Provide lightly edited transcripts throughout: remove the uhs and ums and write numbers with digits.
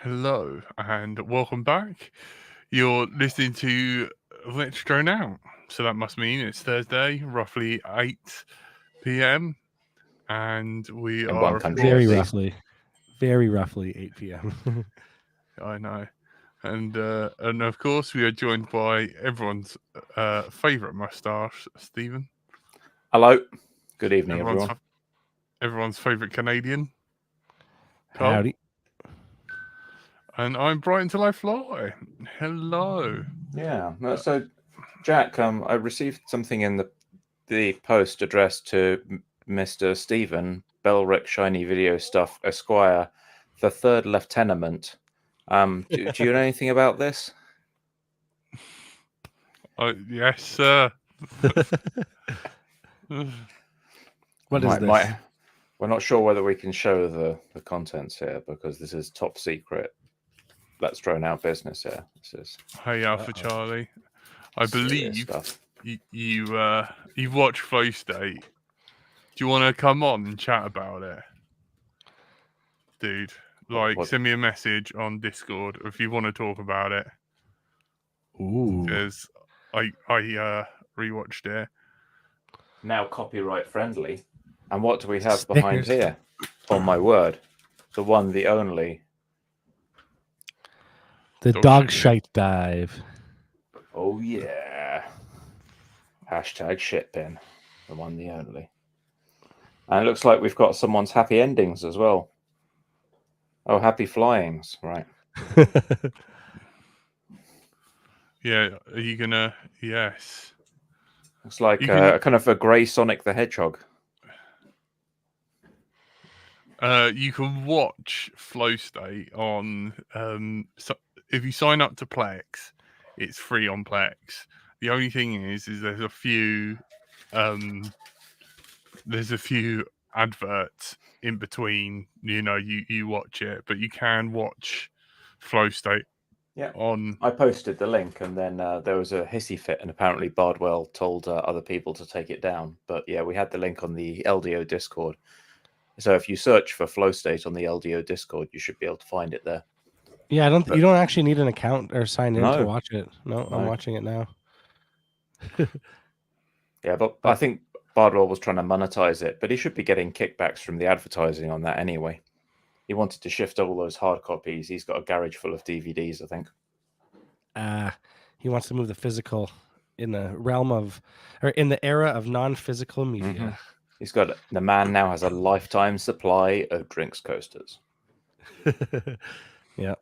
Hello and welcome back. You're listening to Let's Drone Out. So that must mean it's Thursday, roughly 8 p.m. And we In one are, of country, at course, least. Very roughly 8 p.m. I know. And of course, we are joined by everyone's favourite moustache, Stephen. Hello. Good evening, everyone. Everyone's favourite Canadian, Carl. Howdy. And I'm Brighton Till I Fly. Hello. Yeah. So, Jack, I received something in the post addressed to Mr. Stephen Belrick Shiny Video Stuff Esquire, the third lieutenant. Do you know anything about this? Yes, sir. What is this? We're not sure whether we can show the contents here because this is top secret. Let's Drone Out business here. This is Hey Alpha Charlie. I believe you watch Flow State. Do you want to come on and chat about it, dude? Like, send me a message on Discord if you want to talk about it. Ooh. Because I rewatched it. Now copyright friendly. And what do we have behind here? On my word, the one, the only. The dog shite dive. Oh yeah. Hashtag shitbin. The one, the only. And it looks like we've got someone's happy endings as well. Oh, happy flyings, right? Yeah, are you gonna? Yes. It's like kind of a grey Sonic the Hedgehog. You can watch Flow State on so if you sign up to Plex, it's free on Plex. The only thing is there's a few adverts in between. You know, you watch it, but you can watch Flow State. Yeah. On I posted the link, and then there was a hissy fit, and apparently Bardwell told other people to take it down. But yeah, we had the link on the LDO Discord. So if you search for Flow State on the LDO Discord, you should be able to find it there. Yeah, you don't actually need an account or sign in to watch it. No, No. I'm watching it now. Yeah, but I think Bardwell was trying to monetize it, but he should be getting kickbacks from the advertising on that anyway. He wanted to shift all those hard copies. He's got a garage full of DVDs, I think. He wants to move the physical in the realm of, or in the era of non-physical media. Mm-hmm. He's got, the man now has a lifetime supply of drinks coasters. Yeah.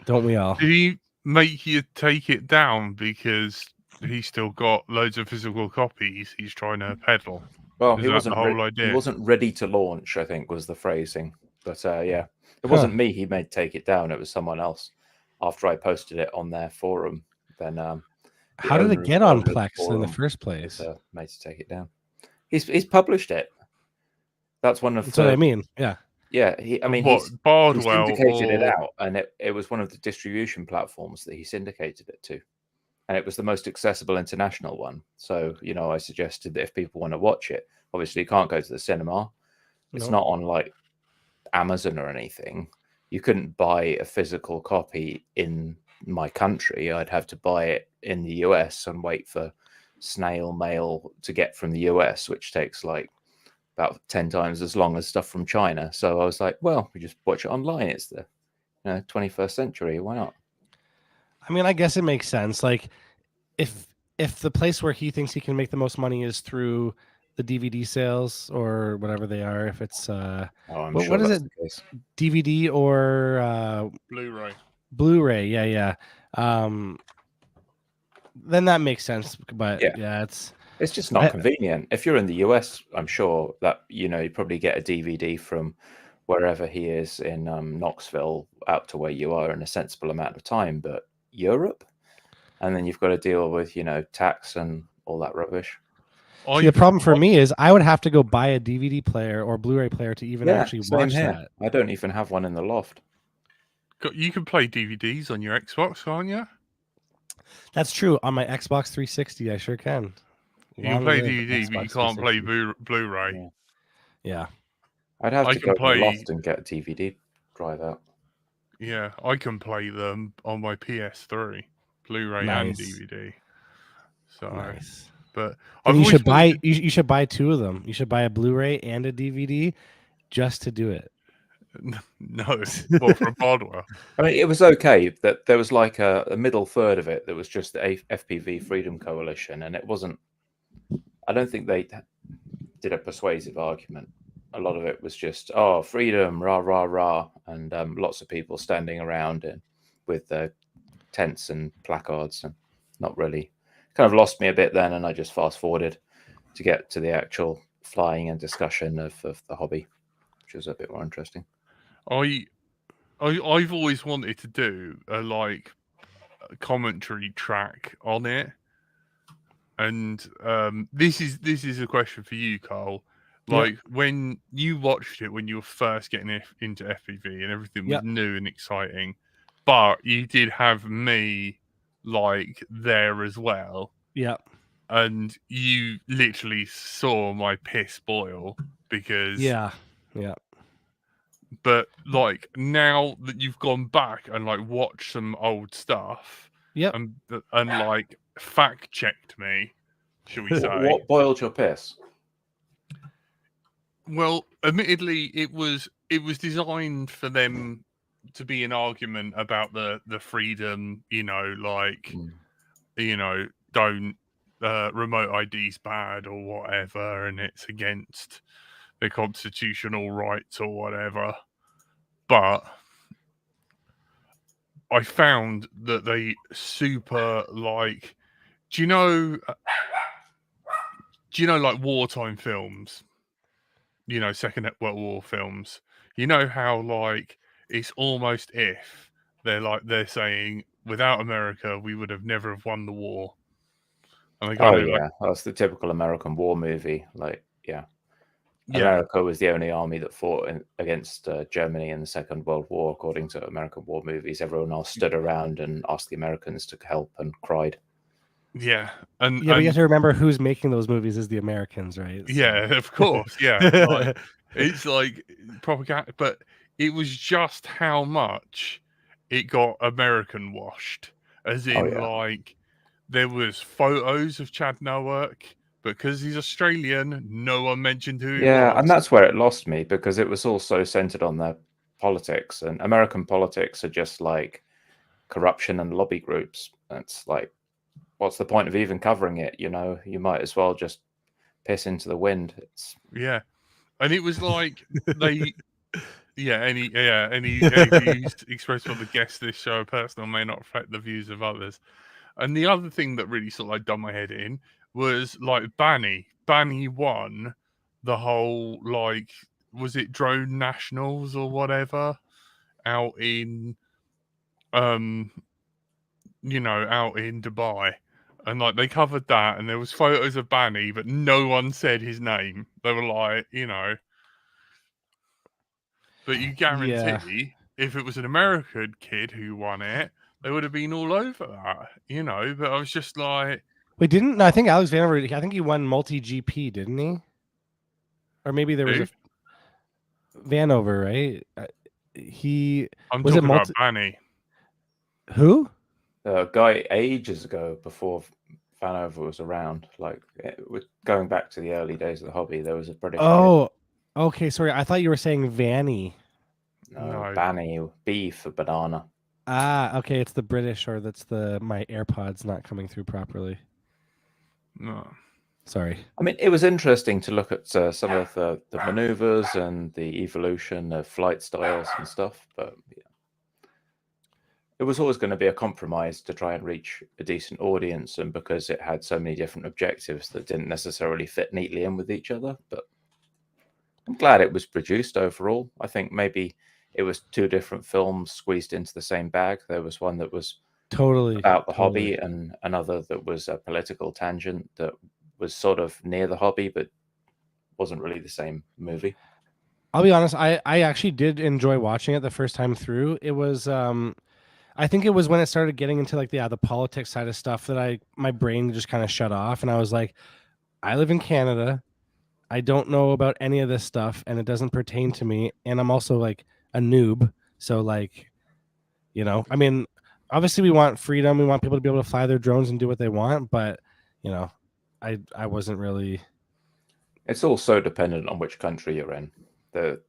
Don't we all? Did he make you take it down because he's still got loads of physical copies he's trying to peddle? Well, he wasn't ready to launch, I think, was the phrasing. But yeah, it wasn't me he made take it down. It was someone else. After I posted it on their forum, then how did it get on Plex in the first place? Made to take it down. He's published it. That's one of That's what I mean. Yeah. Yeah, he syndicated it out, and it was one of the distribution platforms that he syndicated it to, and it was the most accessible international one. So, you know, I suggested that if people want to watch it, obviously you can't go to the cinema. It's not on like Amazon or anything. You couldn't buy a physical copy in my country. I'd have to buy it in the US and wait for snail mail to get from the US, which takes like about 10 times as long as stuff from China. So I was like, well, we just watch it online. It's the 21st century. Why not? I mean, I guess it makes sense. Like if the place where he thinks he can make the most money is through the DVD sales or whatever they are, if it's what is it? DVD or Blu-ray, yeah. Then that makes sense. But yeah it's just not convenient. If you're in the US, I'm sure that you probably get a DVD from wherever he is in Knoxville out to where you are in a sensible amount of time. But Europe, and then you've got to deal with tax and all that rubbish. See, the problem for me is I would have to go buy a DVD player or Blu-ray player to even actually watch that. I don't even have one in the loft. You can play DVDs on your Xbox, can't you? That's true. On my Xbox 360, I sure can. You can play DVD, but you can't play Blu-ray. Yeah. I'd have to go to the loft and get a DVD drive out. Yeah, I can play them on my PS3, Blu-ray and DVD. So nice. But then you should buy you should buy two of them. You should buy a Blu-ray and a DVD just to do it. No, well, for Bardwell. I mean, it was okay that there was like a middle third of it that was just the FPV Freedom Coalition, and it wasn't. I don't think they did a persuasive argument. A lot of it was just, oh, freedom, rah rah rah, and lots of people standing around and with tents and placards, and not really. Kind of lost me a bit then, and I just fast forwarded to get to the actual flying and discussion of the hobby, which was a bit more interesting. I've always wanted to do a commentary track on it, and this is a question for you, Carl. Like when you watched it when you were first getting into FPV and everything was new and exciting, but you did have me like there as well. Yep. And you literally saw my piss boil because yeah. But like now that you've gone back and like watched some old stuff, and like fact checked me, shall we say? What boiled your piss? Well, admittedly, it was designed for them to be an argument about the freedom, don't remote ID's bad or whatever, and it's against the constitutional rights or whatever. But I found that they super like, do you know like wartime films? Second World War films. You know how like it's almost if they're saying without America we would have never have won the war. And that's the typical American war movie. America was the only army that fought against Germany in the Second World War, according to American war movies. Everyone else stood around and asked the Americans to help and cried. Yeah, but you have to remember who's making those movies is the Americans, right? So. Yeah, of course. Yeah, it's like propaganda, but it was just how much it got American washed, as in like there was photos of Chad Nowak. Because he's Australian, no one mentioned who he was. Yeah, and that's where it lost me, because it was also centered on their politics, and American politics are just like corruption and lobby groups. It's like, what's the point of even covering it? You might as well just piss into the wind. Yeah, and it was like they, any views expressed by the guests this show are personal, may not affect the views of others. And the other thing that really sort of like done my head in was like Banny won the whole like, was it Drone Nationals or whatever out in out in Dubai, and like they covered that, and there was photos of Banny, but no one said his name. They were like, but you guarantee if it was an American kid who won it, they would have been all over that, But I was just like, wait, no, I think Alex Vanover, I think he won multi GP, didn't he? Or maybe there was a Vanover, right? I'm talking about Banny. Who? Guy ages ago, before Vanover was around, like going back to the early days of the hobby, there was a British. Oh, okay. Sorry, I thought you were saying Vanny. No, Banny, B for banana. Ah, okay. It's the British, or that's my AirPods not coming through properly. No. Sorry. I mean, it was interesting to look at some of the maneuvers and the evolution of flight styles and stuff, but it was always going to be a compromise to try and reach a decent audience, and because it had so many different objectives that didn't necessarily fit neatly in with each other. But I'm glad it was produced overall. I think maybe it was two different films squeezed into the same bag. There was one that was totally about the hobby, and another that was a political tangent that was sort of near the hobby but wasn't really the same movie. I'll be honest, I actually did enjoy watching it the first time through. It was I think it was when it started getting into like the politics side of stuff that my brain just kind of shut off, and I was like, I live in Canada, I don't know about any of this stuff, and it doesn't pertain to me, and I'm also like a noob, so like You know, I mean, obviously we want freedom. We want people to be able to fly their drones and do what they want. But, you know, I wasn't really. It's all so dependent on which country you're in. The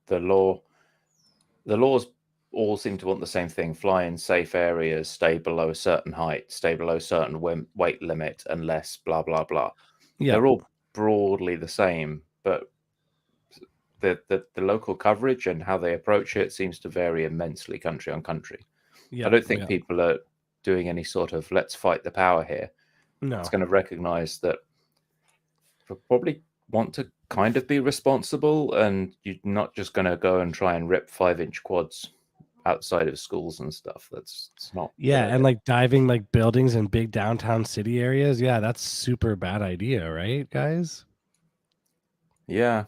laws all seem to want the same thing: fly in safe areas, stay below a certain height, stay below a certain weight limit, unless blah blah blah. Yeah, they're all broadly the same, but the local coverage and how they approach it seems to vary immensely country on country. Yeah, I don't think people are doing any sort of let's fight the power here. No, it's going to recognize that you probably want to kind of be responsible, and you're not just going to go and try and rip 5-inch quads outside of schools and stuff. It's not. Yeah, and like diving like buildings in big downtown city areas. Yeah, that's super bad idea, right, guys? Yeah.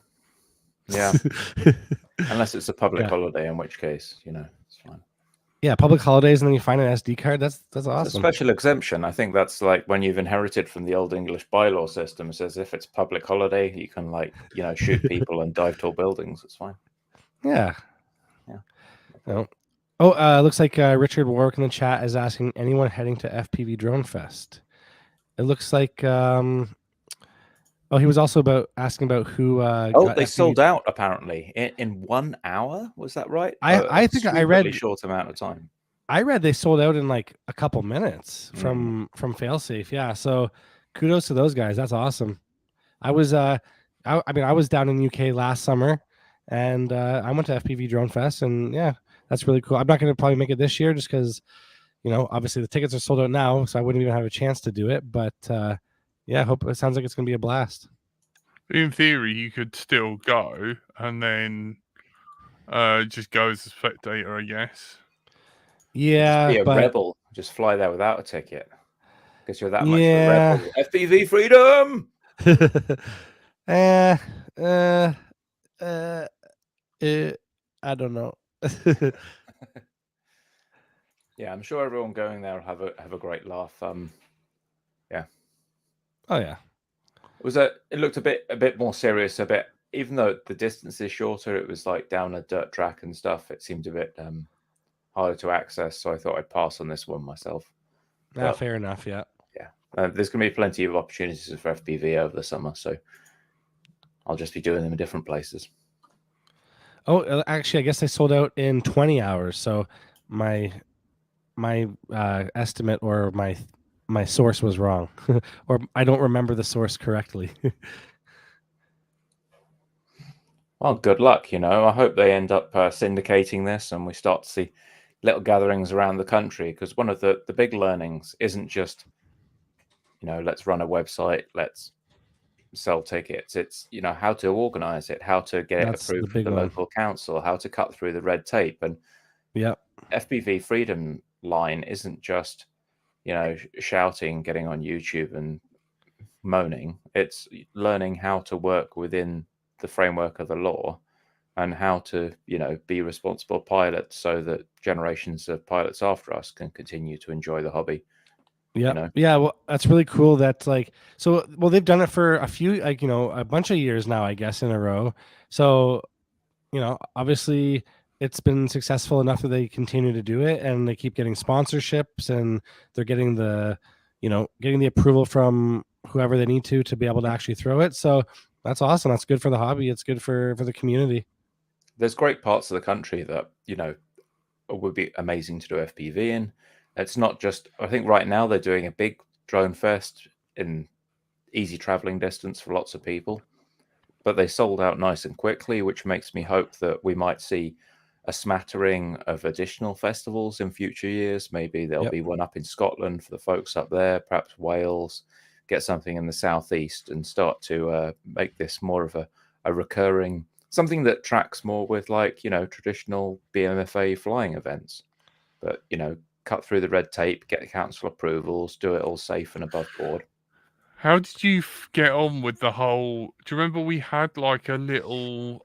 Unless it's a public holiday, in which case, you know, it's fine. Yeah, public holidays, and then you find an SD card. That's awesome. It's a special exemption. I think that's like when you've inherited from the old English bylaw system. It says if it's public holiday, you can, like, you know, shoot people and dive tall buildings. It's fine. Yeah. No. Oh, looks like Richard Warwick in the chat is asking anyone heading to FPV Drone Fest. It looks like. Oh, he was also asking about who. They sold out apparently in 1 hour. Was that right? I think I read a short amount of time. I read they sold out in like a couple minutes from Failsafe. Yeah, so kudos to those guys. That's awesome. I was I was down in UK last summer, and I went to FPV Drone Fest, and yeah, that's really cool. I'm not going to probably make it this year just because, you know, obviously the tickets are sold out now, so I wouldn't even have a chance to do it. But yeah, hope it sounds like it's going to be a blast. In theory, you could still go and then just go as a spectator, I guess. Yeah, just be a rebel. Just fly there without a ticket because you're that much of a rebel. FPV freedom. I don't know. Yeah, I'm sure everyone going there will have a great laugh. Yeah. Oh yeah. It looked a bit more serious. Even though the distance is shorter, it was like down a dirt track and stuff. It seemed a bit harder to access, so I thought I'd pass on this one myself. Yeah, fair enough. Yeah. There's going to be plenty of opportunities for FPV over the summer, so I'll just be doing them in different places. Oh, actually, I guess they sold out in 20 hours. So my estimate or my source was wrong, or I don't remember the source correctly. Well, good luck. You know, I hope they end up syndicating this, and we start to see little gatherings around the country. Because one of the big learnings isn't just, you know, let's run a website, let's sell tickets. It's, you know, how to organize it, how to get it approved with the local council, how to cut through the red tape. And FPV Freedom Line isn't just, you know, shouting, getting on YouTube and moaning. It's learning how to work within the framework of the law and how to, you know, be responsible pilots so that generations of pilots after us can continue to enjoy the hobby. Yeah. You know? Yeah. Well, that's really cool. That's like, so, well, they've done it for a few, like, you know, a bunch of years now, I guess, in a row. So, you know, obviously it's been successful enough that they continue to do it, and they keep getting sponsorships, and they're getting the approval from whoever they need to be able to actually throw it. So that's awesome. That's good for the hobby. It's good for the community. There's great parts of the country that, you know, would be amazing to do FPV in. It's not just, I think right now they're doing a big drone fest in easy traveling distance for lots of people, but they sold out nice and quickly, which makes me hope that we might see a smattering of additional festivals in future years. Maybe there'll be one up in Scotland for the folks up there, perhaps Wales, get something in the southeast, and start to make this more of a recurring, something that tracks more with, like, you know, traditional BMFA flying events. But, you know, cut through the red tape, get the council approvals, do it all safe and above board. How did you get on with the whole? Do you remember we had like a little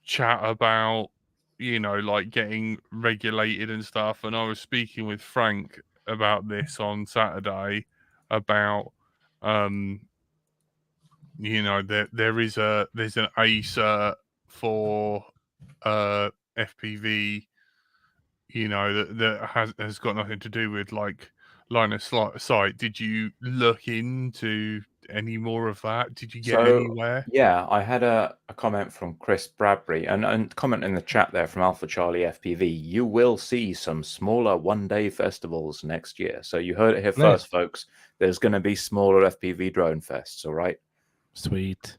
chat about, you know, like getting regulated and stuff, and I was speaking with Frank about this on Saturday about you know, there's an A cert for FPV you know, that has got nothing to do with like line of sight. Did you look into any more of that? Did you get anywhere? Yeah, I had a comment from Chris Bradbury and comment in the chat there from Alpha Charlie FPV. You will see some smaller one-day festivals next year. So you heard it here first, folks. There's going to be smaller FPV drone fests, all right? Sweet.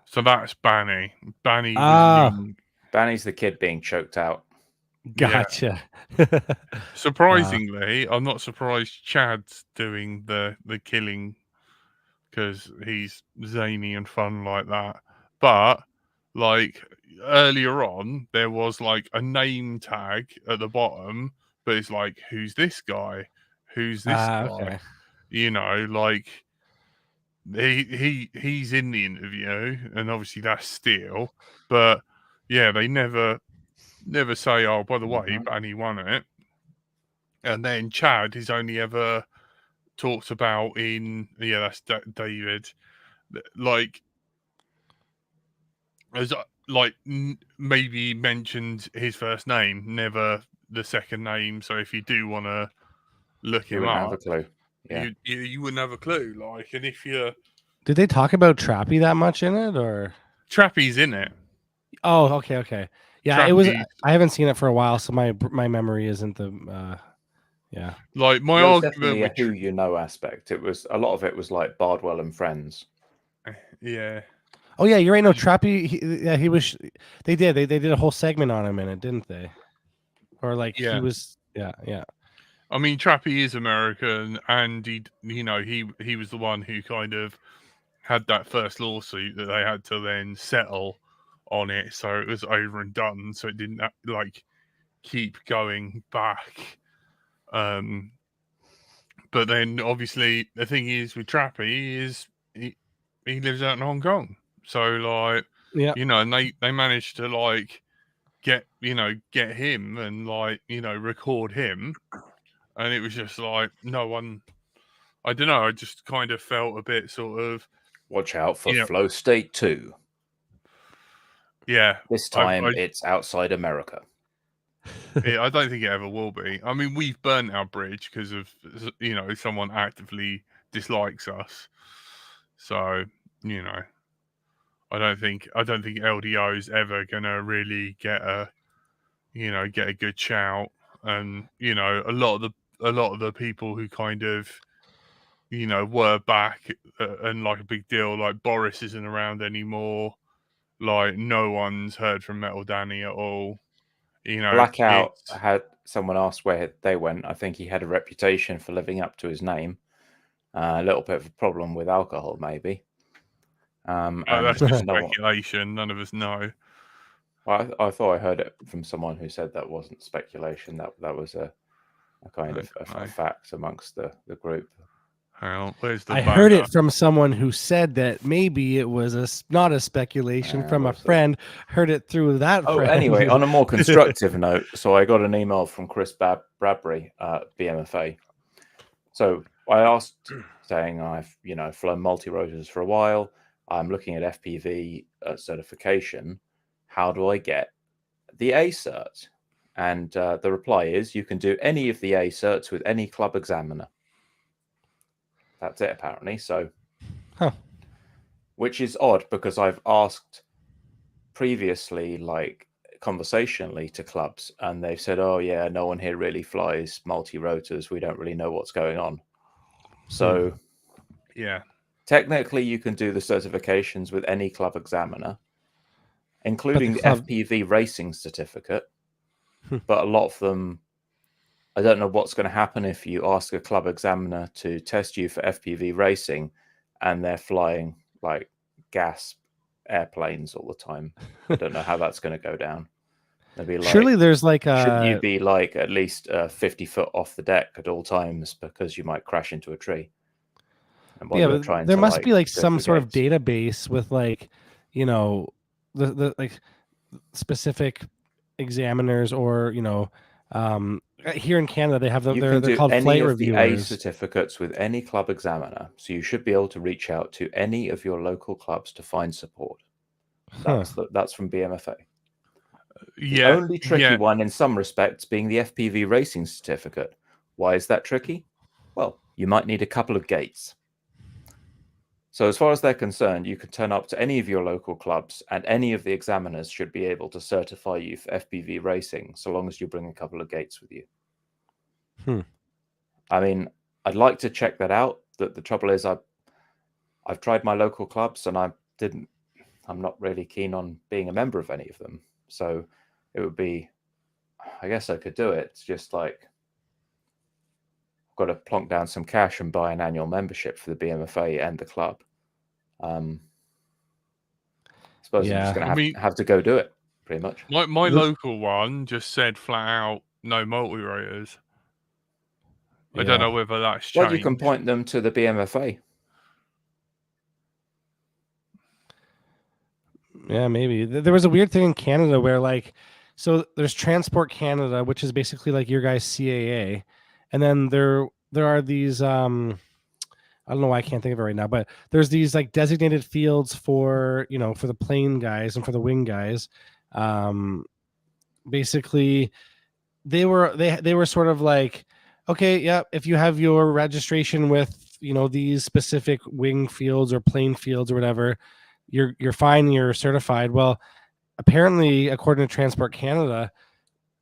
So that's Banny. Banny Banny's the kid being choked out. Gotcha. Yeah. Surprisingly, I'm not surprised Chad's doing the killing because he's zany and fun like that. But like earlier on, there was like a name tag at the bottom, but it's like, who's this guy? Who's this guy? Okay. You know, like he's in the interview, and obviously that's Steele. But yeah, they never say, oh, by the way, Banny won it. And then Chad is only ever talked about in that's David. Like, as like maybe mentioned his first name, never the second name. So if you do want to look him up, have a clue. Yeah, you wouldn't have a clue. Like, and if you did they talk about Trappy that much in it, or Trappy's in it? Oh, okay. Yeah, Trappy. It was. I haven't seen it for a while, so my memory isn't the. Yeah, like my argument definitely a who you know aspect. It was a lot of it was like Bardwell and Friends. Yeah. Oh yeah, you're right. No, Trappy. He was. They did a whole segment on him in it, didn't they? Or like he was. Yeah. I mean, Trappy is American, and he was the one who kind of had that first lawsuit that they had to then settle on it, so it was over and done. So it didn't like keep going back. But then obviously the thing is with Trappy is he lives out in Hong Kong, so like and they managed to like get him and like record him, and it was just like no one. I don't know. I just kind of felt a bit sort of watch out for Flow State 2. Yeah, this time it's outside America. I don't think it ever will be. I mean, we've burnt our bridge because of someone actively dislikes us. So I don't think LDO is ever gonna really get a good shout. And a lot of the people who kind of were back and like a big deal, like Boris isn't around anymore. Like no one's heard from Metal Danny at all. Blackout had someone asked where they went. I think he had a reputation for living up to his name. A little bit of a problem with alcohol, maybe. That's just speculation. None of us know. Well, I thought I heard it from someone who said that wasn't speculation. That was a kind of a fact amongst the group. I heard it from someone who said that maybe it was not a speculation from a friend. Heard it through that friend. Anyway, on a more constructive note, so I got an email from Chris Bradbury at BMFA. So I asked, saying I've flown multi-rotors for a while. I'm looking at FPV certification. How do I get the A cert? And the reply is you can do any of the A certs with any club examiner. That's it, apparently. So, which is odd because I've asked previously, like conversationally, to clubs, and they've said, "Oh yeah, no one here really flies multi-rotors. We don't really know what's going on." So, technically, you can do the certifications with any club examiner, including the FPV racing certificate. But a lot of them, I don't know what's going to happen if you ask a club examiner to test you for FPV racing and they're flying like gas airplanes all the time. I don't know how that's going to go down. Maybe like, surely there's like shouldn't you be like at least 50 foot off the deck at all times because you might crash into a tree? But there must be like some sort of database with like, the like specific examiners or, here in Canada, they have they're called flight reviewers. A certificates with any club examiner, so you should be able to reach out to any of your local clubs to find support. That's from BMFA. The only tricky one in some respects being the FPV racing certificate. Why is that tricky? Well, you might need a couple of gates. So as far as they're concerned, you could turn up to any of your local clubs and any of the examiners should be able to certify you for FPV racing, so long as you bring a couple of gates with you. I mean, I'd like to check that out. The trouble is I've tried my local clubs and I'm not really keen on being a member of any of them. So it would be, I guess I could do it. It's just like, I've got to plonk down some cash and buy an annual membership for the BMFA and the club. I suppose I'm just going to have to go do it, pretty much. My local one just said flat out, no multi-rotors. I don't know whether that's changed. Well, you can point them to the BMFA. Yeah, maybe. There was a weird thing in Canada where, like, so there's Transport Canada, which is basically like your guys' CAA, and then there are these I don't know why I can't think of it right now, but there's these like designated fields for, you know, for the plane guys and for the wing guys. Basically, they were sort of like, okay, yeah, if you have your registration with, you know, these specific wing fields or plane fields or whatever, you're fine, you're certified. Well, apparently, according to Transport Canada,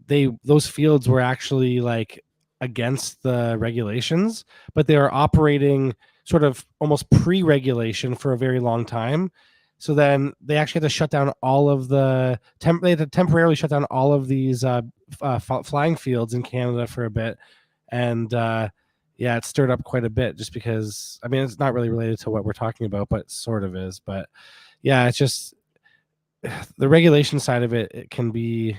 those fields were actually like against the regulations, but they were operating sort of almost pre-regulation for a very long time. So then they actually had to shut down all of they had to temporarily shut down all of these flying fields in Canada for a bit. And yeah, it stirred up quite a bit just because, I mean, it's not really related to what we're talking about, but it sort of is. But yeah, it's just the regulation side of it. It can be,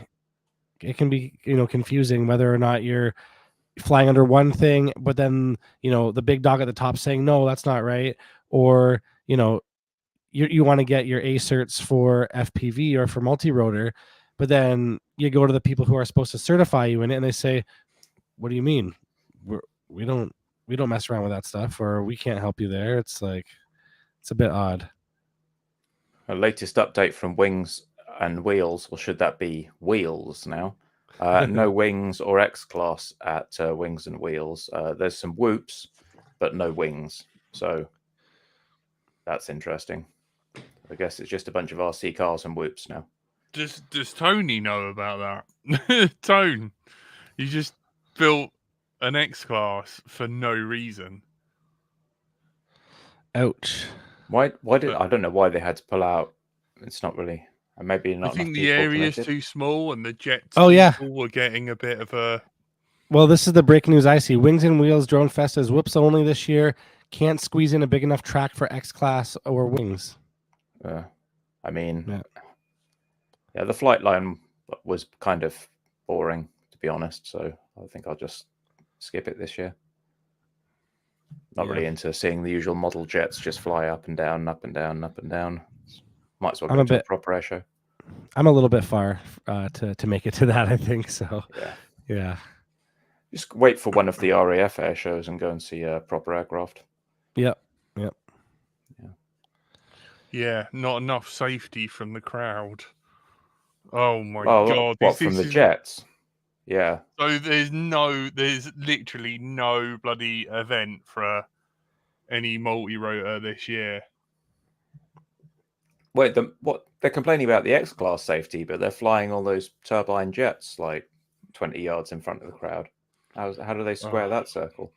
you know, confusing whether or not you're flying under one thing, but then, you know, the big dog at the top saying, no, that's not right. Or, you know, you want to get your A certs for FPV or for multi-rotor, but then you go to the people who are supposed to certify you in it and they say, what do you mean? We don't mess around with that stuff, or we can't help you there. It's like, it's a bit odd. The latest update from Wings and Wheels, or should that be Wheels now? No wings or X-Class at Wings and Wheels. There's some whoops, but no wings. So that's interesting. I guess it's just a bunch of RC cars and whoops now. Does Tony know about that? Tone, you just built an X-Class for no reason. Ouch. Why did I don't know why they had to pull out. It's not really, maybe not. I think the area is too small and the jets were getting a bit of a. Well, this is the breaking news I see. Wings and Wheels Drone Fest is whoops only this year. Can't squeeze in a big enough track for X-Class or Wings. I mean, yeah, the flight line was kind of boring, to be honest. So I think I'll just skip it this year. Not really into seeing the usual model jets just fly up and down, up and down, up and down. Might as well go to a proper air show. I'm a little bit far to make it to that, I think. So yeah. Just wait for one of the RAF air shows and go and see a proper aircraft. Yep. Yeah, not enough safety from the crowd. Oh my god! What from the jets? Yeah. So there's literally no bloody event for any multi-rotor this year. Wait, what? They're complaining about the X-Class safety, but they're flying all those turbine jets like 20 yards in front of the crowd. How do they square that circle?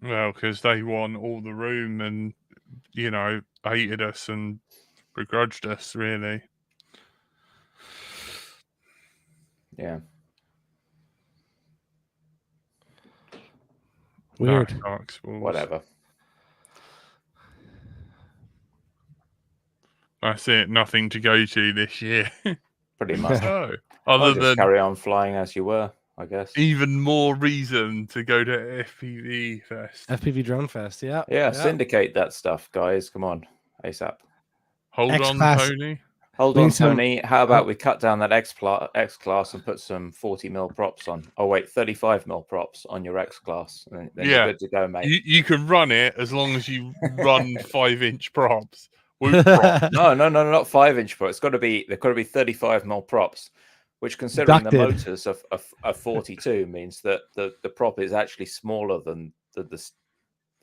Well, because they want all the room and, you know, hated us and begrudged us, really. Yeah. Weird. Whatever. That's it. Nothing to go to this year. Pretty much. No. Other than carry on flying as you were, I guess. Even more reason to go to FPV Fest. FPV Drone Fest, yeah. Yeah, syndicate that stuff, guys. Come on, ASAP. Hold X-Class. on, Tony. Hold on, Tony. How about we cut down that X-Class and put some 40mm props on? Oh, wait, 35mm props on your X-Class. Then you're good to go, mate. You can run it as long as you run 5-inch props. with props. No, not 5-inch props. They've got to be 35mm props, which, considering the motors are 42, means that the prop is actually smaller than the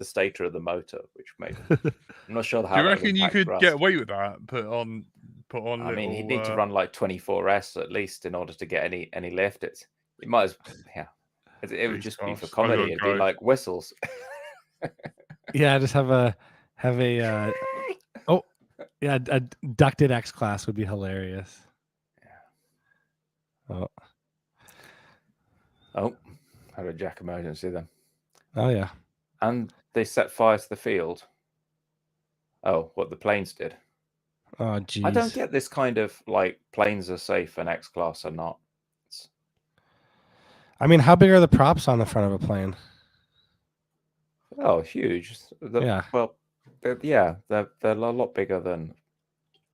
stator of the motor, which makes I'm not sure how. Do you reckon you could get away with that? Put on. I mean, he'd need to run like 24S at least in order to get any lift. It might as it would just be for comedy. It'd be like whistles. Yeah, just have a a ducted X class would be hilarious. Yeah. Had a jack emergency then. Oh yeah. And they set fire to the field. Oh, what the planes did. Oh geez. I don't get this kind of like planes are safe and X class are not. I mean, how big are the props on the front of a plane? Oh, huge. Well, they're a lot bigger than.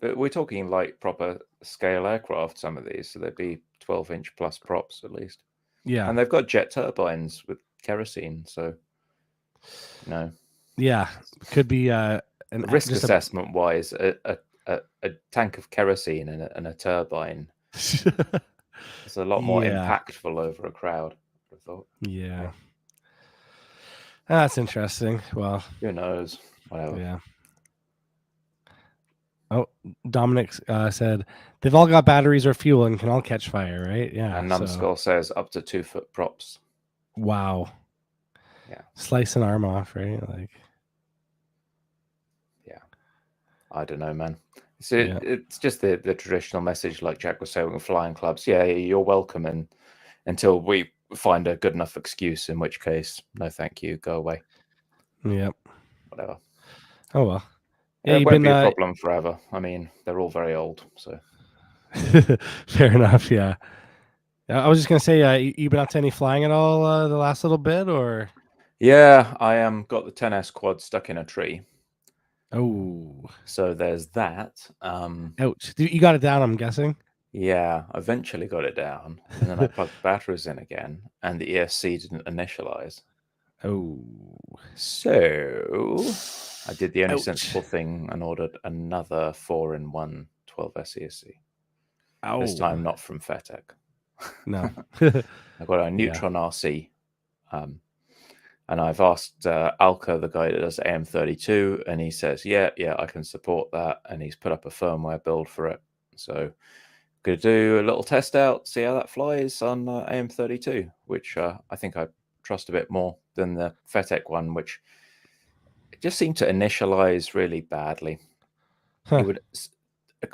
We're talking like proper scale aircraft. Some of these, so they'd be 12-inch plus props at least. Yeah, and they've got jet turbines with kerosene. So, no. Yeah, could be risk assessment wise, a tank of kerosene and a turbine. It's a lot more impactful over a crowd, I thought. Yeah. That's interesting. Well, who knows? Whatever. Yeah. Oh, Dominic said they've all got batteries or fuel and can all catch fire, right? Yeah. And Numbskull says up to 2-foot props. Wow. Yeah. Slice an arm off, right? Like. Yeah. I don't know, man. It's just the traditional message, like Jack was saying, with flying clubs. Yeah, you're welcome, and until we find a good enough excuse, in which case, no, thank you, go away. Yep. Whatever. Oh well. Yeah, it won't be a problem forever. I mean, they're all very old, so. Fair enough. Yeah. I was just gonna say, you been out to any flying at all the last little bit, or? Yeah, I got the 10S quad stuck in a tree. Oh, so there's that. Ouch! You got it down, I'm guessing. Yeah, eventually got it down, and then I plugged the batteries in again, and the ESC didn't initialize. Oh, so I did the only sensible thing and ordered another 4-in-1 12S ESC. Oh, this time not from FETEC. No, I got a Neutron RC. And I've asked Alka, the guy that does AM32, and he says, yeah, I can support that. And he's put up a firmware build for it. So going to do a little test out, see how that flies on AM32, which I think I trust a bit more than the FETEC one, which just seemed to initialize really badly. It would,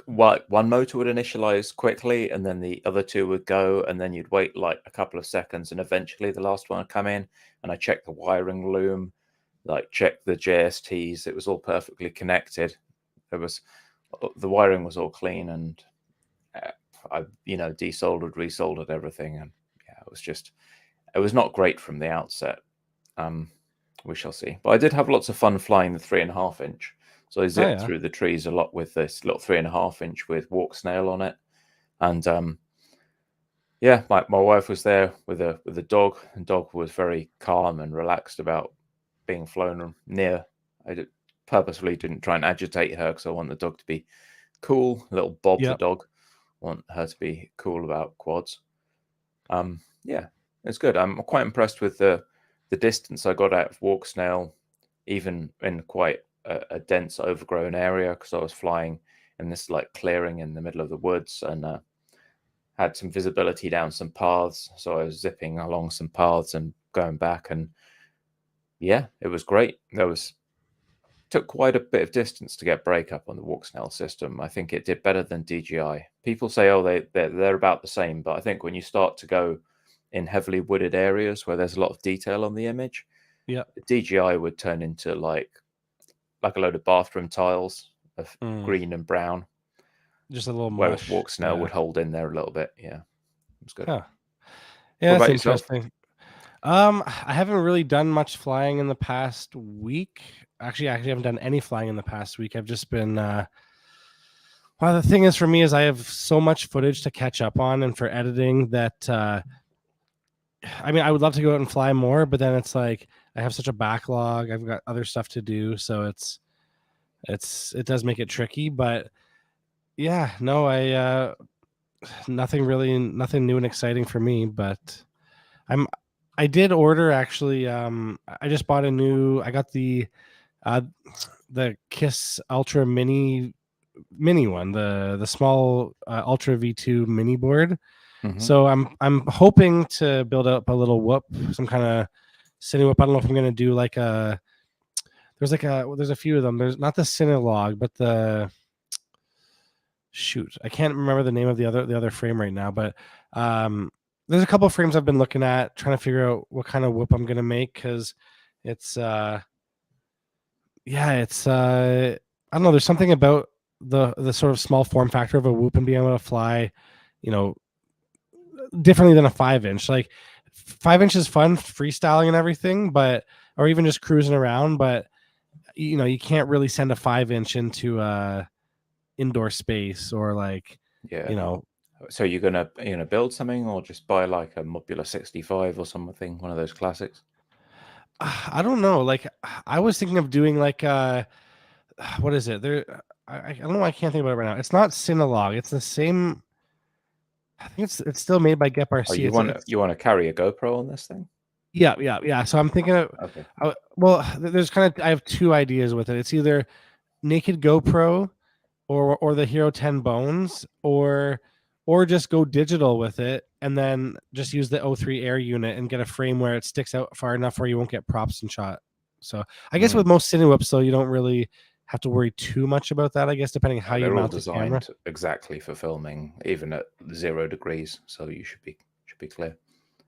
one motor would initialize quickly, and then the other two would go, and then you'd wait like a couple of seconds, and eventually the last one would come in. And I checked the wiring loom, like checked the JSTs. It was all perfectly connected. The wiring was all clean, and I desoldered, resoldered everything, and yeah, it was not great from the outset. We shall see. But I did have lots of fun flying the 3.5-inch. So I zipped through the trees a lot with this little 3.5-inch with walk snail on it, and my wife was there with a dog, and dog was very calm and relaxed about being flown near. I purposefully didn't try and agitate her because I want the dog to be cool. Little Bob the dog, want her to be cool about quads. It's good. I'm quite impressed with the distance I got out of walk snail, even in quite a dense overgrown area, because I was flying in this like clearing in the middle of the woods, and had some visibility down some paths. So I was zipping along some paths and going back, and yeah, it was great. Took quite a bit of distance to get breakup on the walk snail system. I think it did better than DJI. People say, they're about the same, but I think when you start to go in heavily wooded areas where there's a lot of detail on the image, the DJI would turn into like a load of bathroom tiles of green and brown, just a little mush. Whereas walk snail would hold in there a little bit. Yeah, it was good. Yeah, that's interesting. I haven't really done much flying in the past week. Actually, I haven't done any flying in the past week. I've just been well, the thing is, for me, is I have so much footage to catch up on, and for editing that I mean, I would love to go out and fly more, but then it's like I have such a backlog. I've got other stuff to do, so it's it does make it tricky. But yeah, no, nothing new and exciting for me. But I did order actually. I just bought I got the Kiss Ultra Mini one, the small Ultra V2 mini board. Mm-hmm. So I'm hoping to build up a little whoop, some kind of cine whoop. I don't know if I'm gonna do like there's a few of them. There's not the Cinelog, but I can't remember the name of the other frame right now, but there's a couple of frames I've been looking at, trying to figure out what kind of whoop I'm gonna make, because it's I don't know, there's something about the sort of small form factor of a whoop and being able to fly, differently than a 5-inch. Like 5-inch is fun freestyling and everything, or even just cruising around, but you can't really send a 5-inch into indoor space, or like So you're gonna build something, or just buy like a Mobula 65 or something, one of those classics? I don't know. Like I was thinking of doing like what is it? I don't know. I can't think about it right now. It's not Cinelog. It's the same. I think it's still made by Gep RC. Oh, you want to carry a GoPro on this thing? Yeah. So I'm thinking of. Okay. There's I have two ideas with it. It's either naked GoPro, or the Hero 10 Bones, or just go digital with it and then just use the O3 Air unit and get a frame where it sticks out far enough where you won't get props and shot. So I guess with most cine whips, though, you don't really have to worry too much about that, I guess, depending how you mount the camera. Exactly for filming, even at 0 degrees. So you should be clear.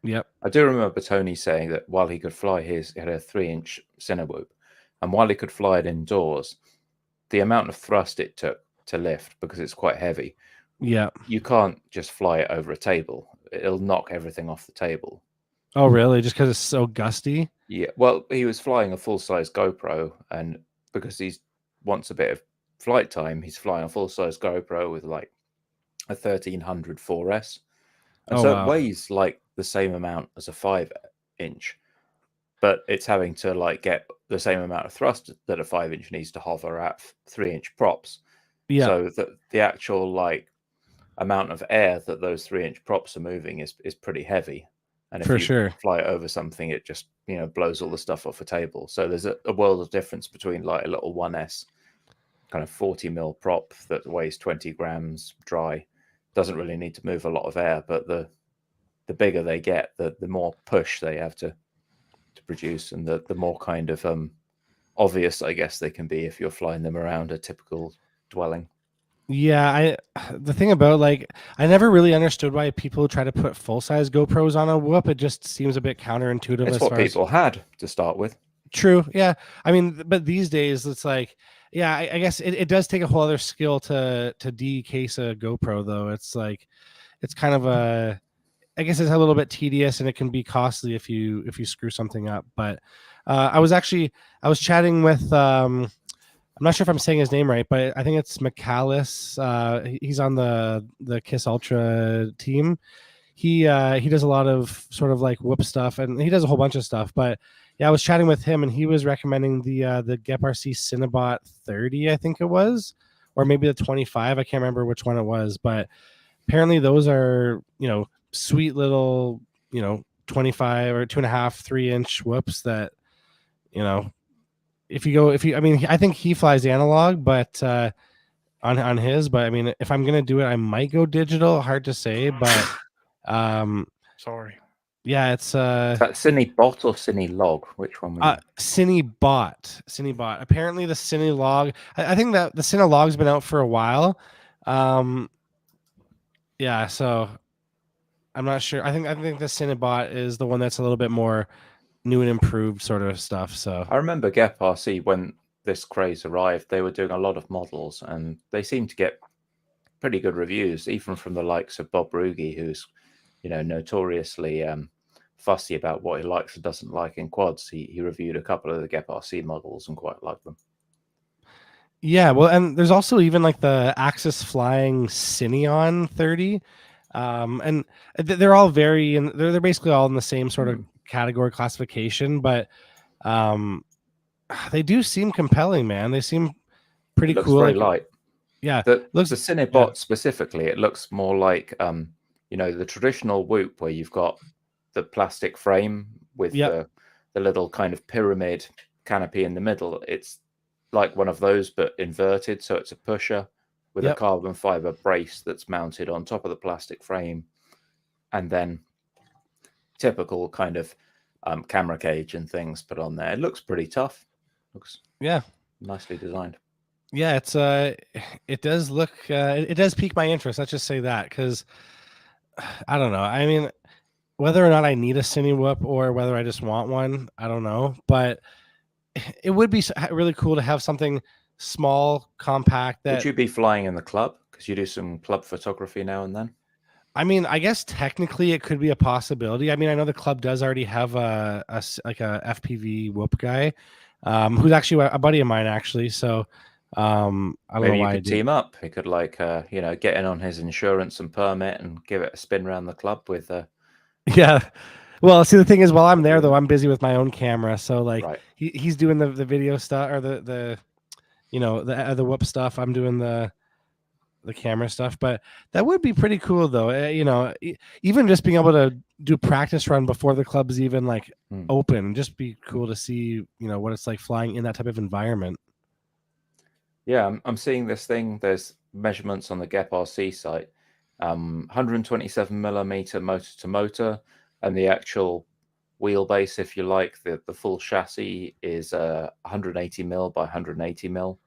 Yep. I do remember Tony saying that while he could fly he had a 3-inch Cinewhoop, and while he could fly it indoors, the amount of thrust it took to lift, because it's quite heavy. Yeah. You can't just fly it over a table. It'll knock everything off the table. Oh, really? Just because it's so gusty? Yeah. Well, he was flying a full-size GoPro, and because he wants a bit of flight time, he's flying a full-size GoPro with like a 1300 4S. And it weighs like the same amount as a 5-inch, but it's having to like get the same amount of thrust that a 5-inch needs to hover at 3-inch props. Yeah. So the actual like amount of air that those 3-inch props are moving is pretty heavy. And if you fly it over something, it just blows all the stuff off a table. So there's a world of difference between like a little 1S kind of 40mm prop that weighs 20 grams dry, doesn't really need to move a lot of air, but the bigger they get, the more push they have to produce, and the more kind of obvious, I guess, they can be if you're flying them around a typical dwelling. Yeah, the thing about I never really understood why people try to put full-size GoPros on a whoop. It just seems a bit counterintuitive. It's what people had to start with. True. Yeah. I mean, but these days it's like, yeah, I guess it does take a whole other skill to decase a GoPro, though. It's like, it's kind of I guess it's a little bit tedious, and it can be costly if you screw something up. But I was chatting with I'm not sure if I'm saying his name right, but I think it's McCallis. He's on the Kiss Ultra team. He does a lot of sort of like whoop stuff, and he does a whole bunch of stuff. But yeah, I was chatting with him, and he was recommending the Gep RC Cinebot 30, I think it was, or maybe the 25. I can't remember which one it was, but apparently those are sweet little 25 or 2.5, 3-inch whoops that I think he flies analog, but on his, but I mean, if I'm gonna do it, I might go digital. Hard to say, but sorry. Yeah, it's is that Cinebot or Cinelog? Which one? Cinebot. Apparently, the Cinelog. I think that the Cinelog's been out for a while. Yeah, so I'm not sure. I think the Cinebot is the one that's a little bit more new and improved sort of stuff. So I remember Gep RC, when this craze arrived, they were doing a lot of models, and they seemed to get pretty good reviews, even from the likes of Bob Ruge, who's notoriously fussy about what he likes and doesn't like in quads. He reviewed a couple of the Gep RC models and quite liked them. Yeah, well, and there's also even like the Axis Flying Cineon 30, and they're all and they're basically all in the same sort of category classification, but they do seem compelling, man. They seem pretty looks cool. Very light. Yeah, the Cinebot specifically, it looks more like the traditional Whoop where you've got the plastic frame with the little kind of pyramid canopy in the middle. It's like one of those but inverted, so it's a pusher with a carbon fiber brace that's mounted on top of the plastic frame, and then typical kind of camera cage and things put on there. It looks pretty tough. Looks nicely designed. Yeah, it's it does look it does pique my interest. Let's just say that, because I don't know. I mean, whether or not I need a Cine Whoop or whether I just want one, I don't know. But it would be really cool to have something small, compact. That would you be flying in the club? Because you do some club photography now and then. I mean, I guess technically it could be a possibility. I mean, I know the club does already have a FPV Whoop guy, who's actually a buddy of mine, actually. So I don't Maybe know why you could team up. He could get in on his insurance and permit and give it a spin around the club with. Yeah. Well, see, the thing is, while I'm there, though, I'm busy with my own camera. So like he's doing the video stuff, or the Whoop stuff. I'm doing the camera stuff. But that would be pretty cool, though. Even just being able to do practice run before the club's even like open, just be cool to see what it's like flying in that type of environment. Yeah, I'm seeing this thing. There's measurements on the GEP RC site, 127 millimeter motor to motor, and the actual wheelbase, if you like, the full chassis is 180 mil by 180 mil.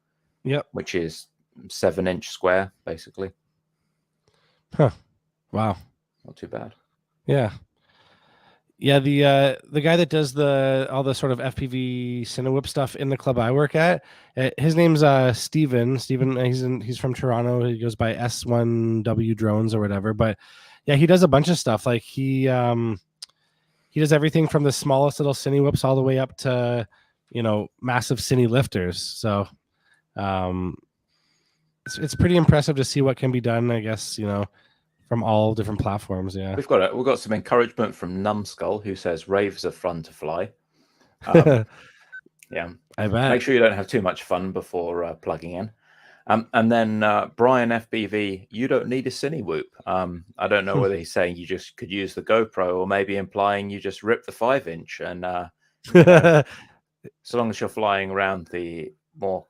Yep, which is 7-inch square, basically. Huh. Wow. Not too bad. Yeah. Yeah, the guy that does all the sort of FPV Cinewhip stuff in the club I work at, his name's Steven. He's from Toronto. He goes by S1W Drones or whatever. But yeah, he does a bunch of stuff. Like he does everything from the smallest little Cinewhips all the way up to massive Cine lifters. So it's pretty impressive to see what can be done, I guess, from all different platforms. Yeah, we've got some encouragement from Numbskull, who says raves are fun to fly. Yeah, I bet. Make sure you don't have too much fun before plugging in. And then Brian FBV, you don't need a Cine Whoop. I don't know whether he's saying you just could use the GoPro, or maybe implying you just rip the 5-inch and so long as you're flying around the more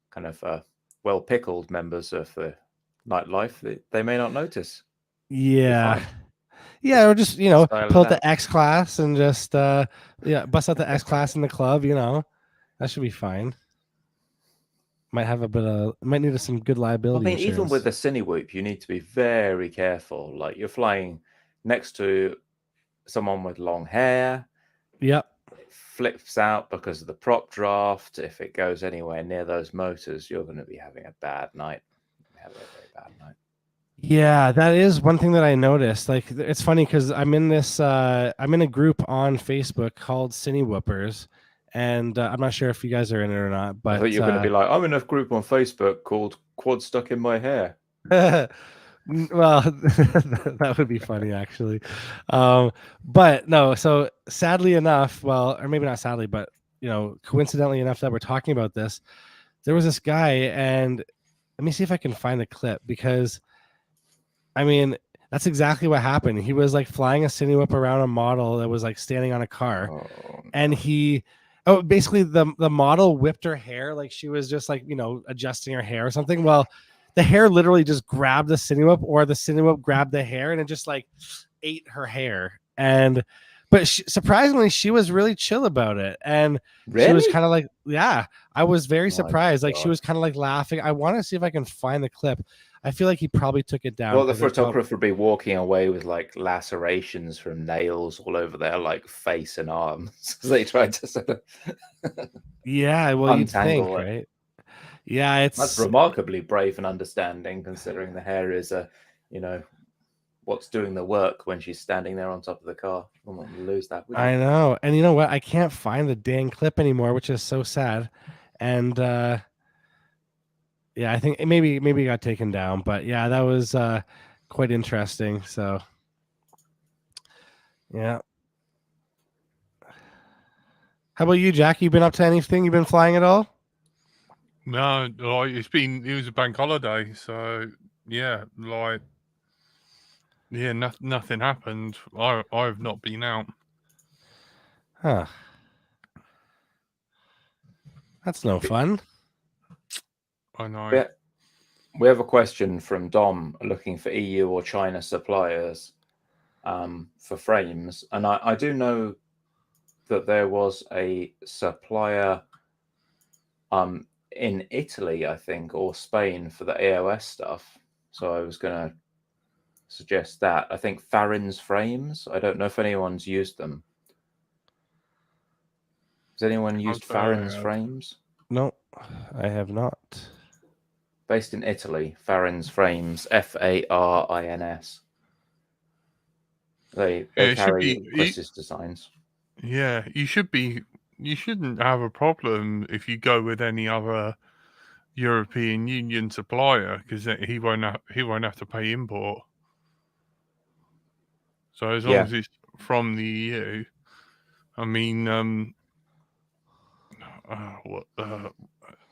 kind of well-pickled members of the nightlife, they may not notice. Yeah, or just pull out the X class and just bust out the X class in the club. That should be fine. Might need some good liability. I mean, insurance. Even with the Cine Whoop, you need to be very careful. Like, you're flying next to someone with long hair. Yep. It flips out because of the prop draft. If it goes anywhere near those motors, you're going to be having a bad night. Have a very bad night. Yeah, that is one thing that I noticed. Like, it's funny because I'm in a group on Facebook called Cine Whoopers, and I'm not sure if you guys are in it or not. But I thought you were going to be like, I'm in a group on Facebook called Quad Stuck in My Hair. Well, that would be funny, actually. But no, so sadly enough, or maybe not sadly, but coincidentally enough that we're talking about this, there was this guy, and let me see if I can find the clip, because I mean, that's exactly what happened. He was like flying a Cine Whoop around a model that was like standing on a car, and basically the model whipped her hair, like she was just like adjusting her hair or something. Well, the hair literally just grabbed the Cine Whoop, or the Cine Whoop grabbed the hair, and it just like ate her hair. But surprisingly, she was really chill about it, and she was kind of like, yeah, I was very surprised. Like, she was kind of like laughing. I want to see if I can find the clip. I feel like he probably took it down. Well, the photographer would be walking away with like lacerations from nails all over their like face and arms. They tried to sort of yeah, well, you'd think, right? Yeah, that's remarkably brave and understanding, considering the hair is what's doing the work when she's standing there on top of the car. I don't want to lose that. I know. And you know what? I can't find the dang clip anymore, which is so sad. And yeah, I think maybe it got taken down. But yeah, that was quite interesting. So yeah. How about you, Jack? You been up to anything? You been flying at all? No, like it was a bank holiday, so yeah, like yeah, nothing happened. I've not been out. Huh. That's no fun. I know. We have a question from Dom looking for EU or China suppliers for frames, and I do know that there was a supplier in Italy, I think, or Spain for the AOS stuff. So I was going to suggest that. I think Farron's frames. I don't know if anyone's used them. Has anyone used Farron's frames? No, I have not. Based in Italy, Farron's frames, Farins. They carry Chris's designs. Yeah, you shouldn't have a problem if you go with any other European Union supplier, because he won't have to pay import. So as long as it's from the EU, I mean,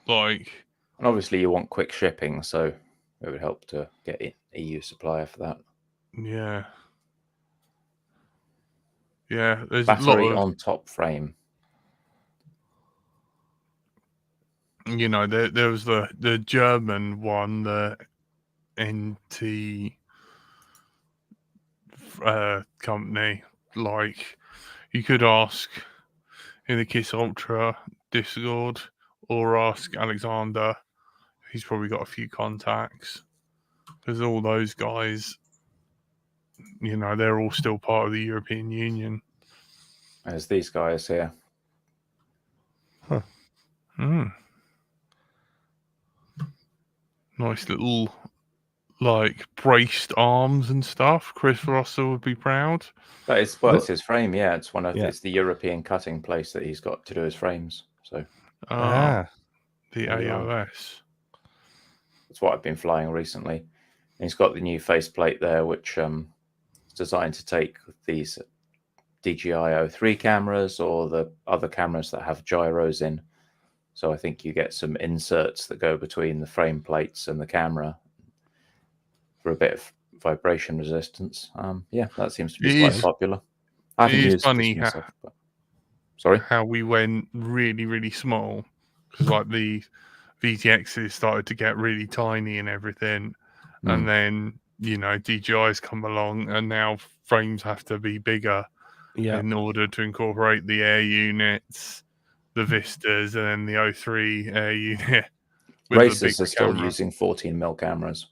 like, and obviously you want quick shipping, so it would help to get an EU supplier for that. Yeah. Yeah, there's battery a lot of, on top frame. You know, there was the German one, the NT company. Like, you could ask in the Kiss Ultra Discord or ask Alexander. He's probably got a few contacts. Because all those guys, you know, they're all still part of the European Union. As these guys here. Huh. Nice little, like, braced arms and stuff. Chris Russell would be proud. That is, it's his frame. Yeah, it's it's the European cutting place that he's got to do his frames. So, the AOS. That's what I've been flying recently. And he's got the new faceplate there, which is designed to take these DJI 03 cameras or the other cameras that have gyros in. So I think you get some inserts that go between the frame plates and the camera for a bit of vibration resistance. Yeah, that seems to be quite popular. I haven't used it myself. Sorry? How we went really, really small. Because like the VTXs started to get really tiny and everything. And then, you know, DJI's come along and now frames have to be bigger in order to incorporate the air units, the Vistas, and then the 03 air unit. Racers are still using 14mm cameras.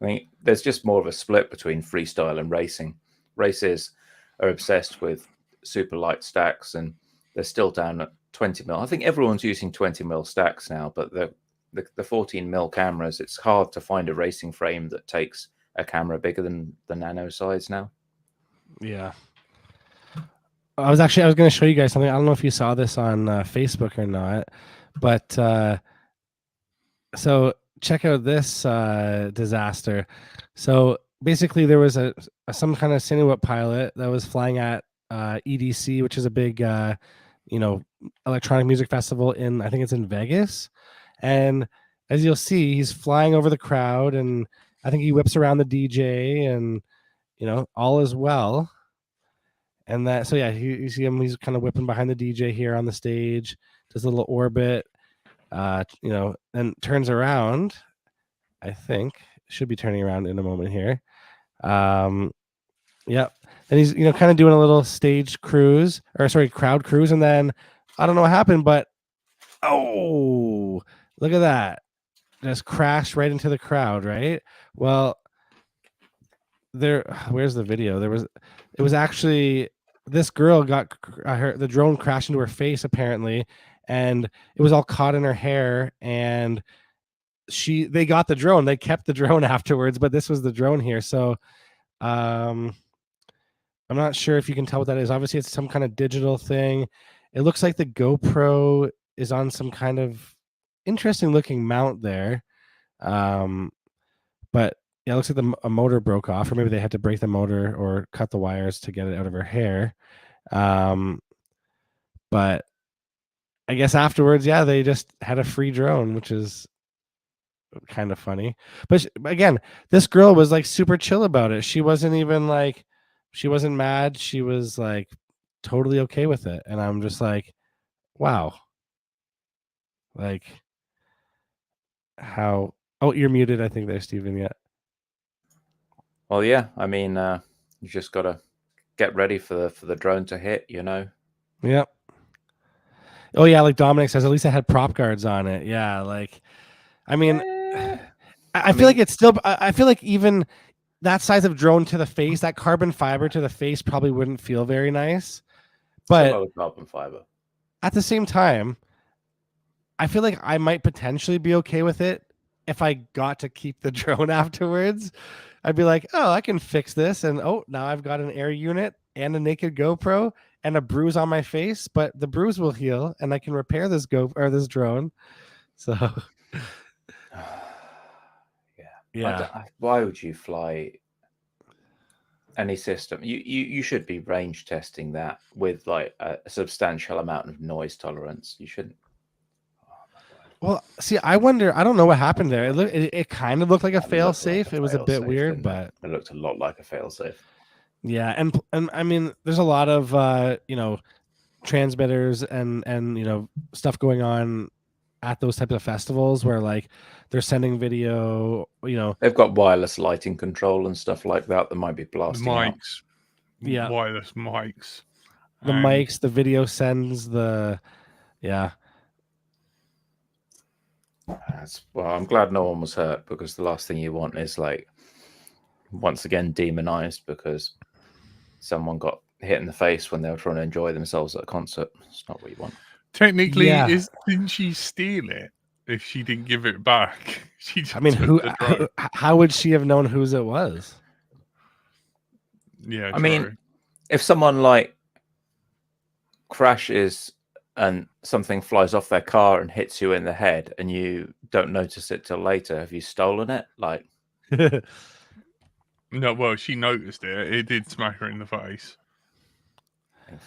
I mean, there's just more of a split between freestyle and racing. Racers are obsessed with super light stacks, and they're still down at 20mm. I think everyone's using 20mm stacks now, but the 14mm cameras, it's hard to find a racing frame that takes a camera bigger than the nano size now. Yeah. I was going to show you guys something. I don't know if you saw this on Facebook or not, but so check out this disaster. So basically there was some kind of Cinewoop pilot that was flying at EDC, which is a big electronic music festival I think it's in Vegas. And as you'll see, he's flying over the crowd, and I think he whips around the DJ, and all is well. And that, so yeah, you see him, he's kind of whipping behind the DJ here on the stage, does a little orbit, and turns around. I think should be turning around in a moment here. Yep. And he's, kind of doing a little crowd cruise. And then I don't know what happened, but oh, look at that. Just crashed right into the crowd, right? Well, where's the video? It was actually, this girl got the drone crashed into her face apparently, and it was all caught in her hair, and they got the drone. They kept the drone afterwards, but this was the drone here. So I'm not sure if you can tell what that is. Obviously it's some kind of digital thing. It looks like the GoPro is on some kind of interesting looking mount there. But yeah, it looks like a motor broke off, or maybe they had to break the motor or cut the wires to get it out of her hair. But I guess afterwards, yeah, they just had a free drone, which is kind of funny. But again, this girl was like super chill about it. She wasn't even like, she wasn't mad. She was like totally okay with it. And I'm just like, wow. Like how, oh, you're muted, I think there, Steven, yet. Well, yeah, I mean, you just got to get ready for the drone to hit, you know? Yep. Oh yeah, like Dominic says, at least it had prop guards on it. Yeah, like, I mean, I feel like it's still. I feel like even that size of drone to the face, that carbon fiber to the face, probably wouldn't feel very nice. But some other carbon fiber. At the same time, I feel like I might potentially be okay with it if I got to keep the drone afterwards. I'd be like, oh, I can fix this, and oh, now I've got an air unit and a naked GoPro and a bruise on my face, but the bruise will heal, and I can repair this this drone. So, yeah. Why would you fly any system? You should be range testing that with like a substantial amount of noise tolerance. You shouldn't. Well, see, I wonder. I don't know what happened there. It kind of looked like a fail safe. It was a bit weird, but it looked a lot like a fail safe. Yeah, and I mean, there's a lot of transmitters and stuff going on at those types of festivals where like they're sending video. They've got wireless lighting control and stuff like that might be blasting mics, out. Yeah, wireless mics. The mics, the video sends the Well, I'm glad no one was hurt, because the last thing you want is like once again demonized because someone got hit in the face when they were trying to enjoy themselves at a concert. It's not what you want. Technically, didn't she steal it if she didn't give it back? She just how would she have known whose it was? Yeah, I mean, if someone like crashes and something flies off their car and hits you in the head and you don't notice it till later, have you stolen it? Like, no, well, she noticed it. It did smack her in the face.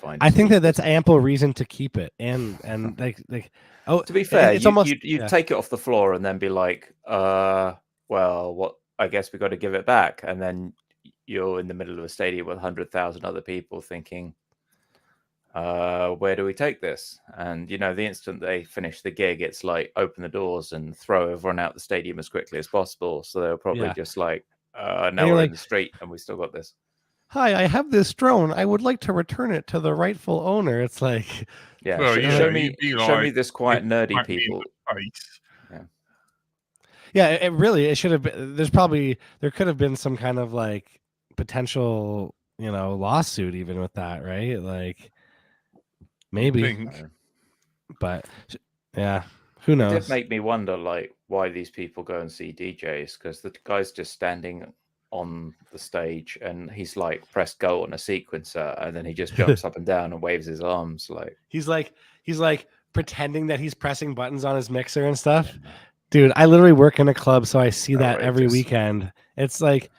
I think that's ample reason to keep it, and like oh, to be fair, it's almost you take it off the floor and then be like, well, what? I guess we got to give it back, and then you're in the middle of a stadium with 100,000 other people thinking, where do we take this? And the instant they finish the gig, it's like open the doors and throw everyone out the stadium as quickly as possible. So they're probably just like, now we're in the street and we still got this. Hi, I have this drone. I would like to return it to the rightful owner. It's like, yeah, well, show me this quiet nerdy people. Yeah, it should have been. There could have been some kind of like potential, lawsuit even with that, right? Like, maybe, but yeah, who knows? It did make me wonder, like, why these people go and see DJs, because the guy's just standing on the stage and he's like pressed go on a sequencer and then he just jumps up and down and waves his arms like he's like pretending that he's pressing buttons on his mixer and stuff. Dude, I literally work in a club, so I see that every weekend. It's like,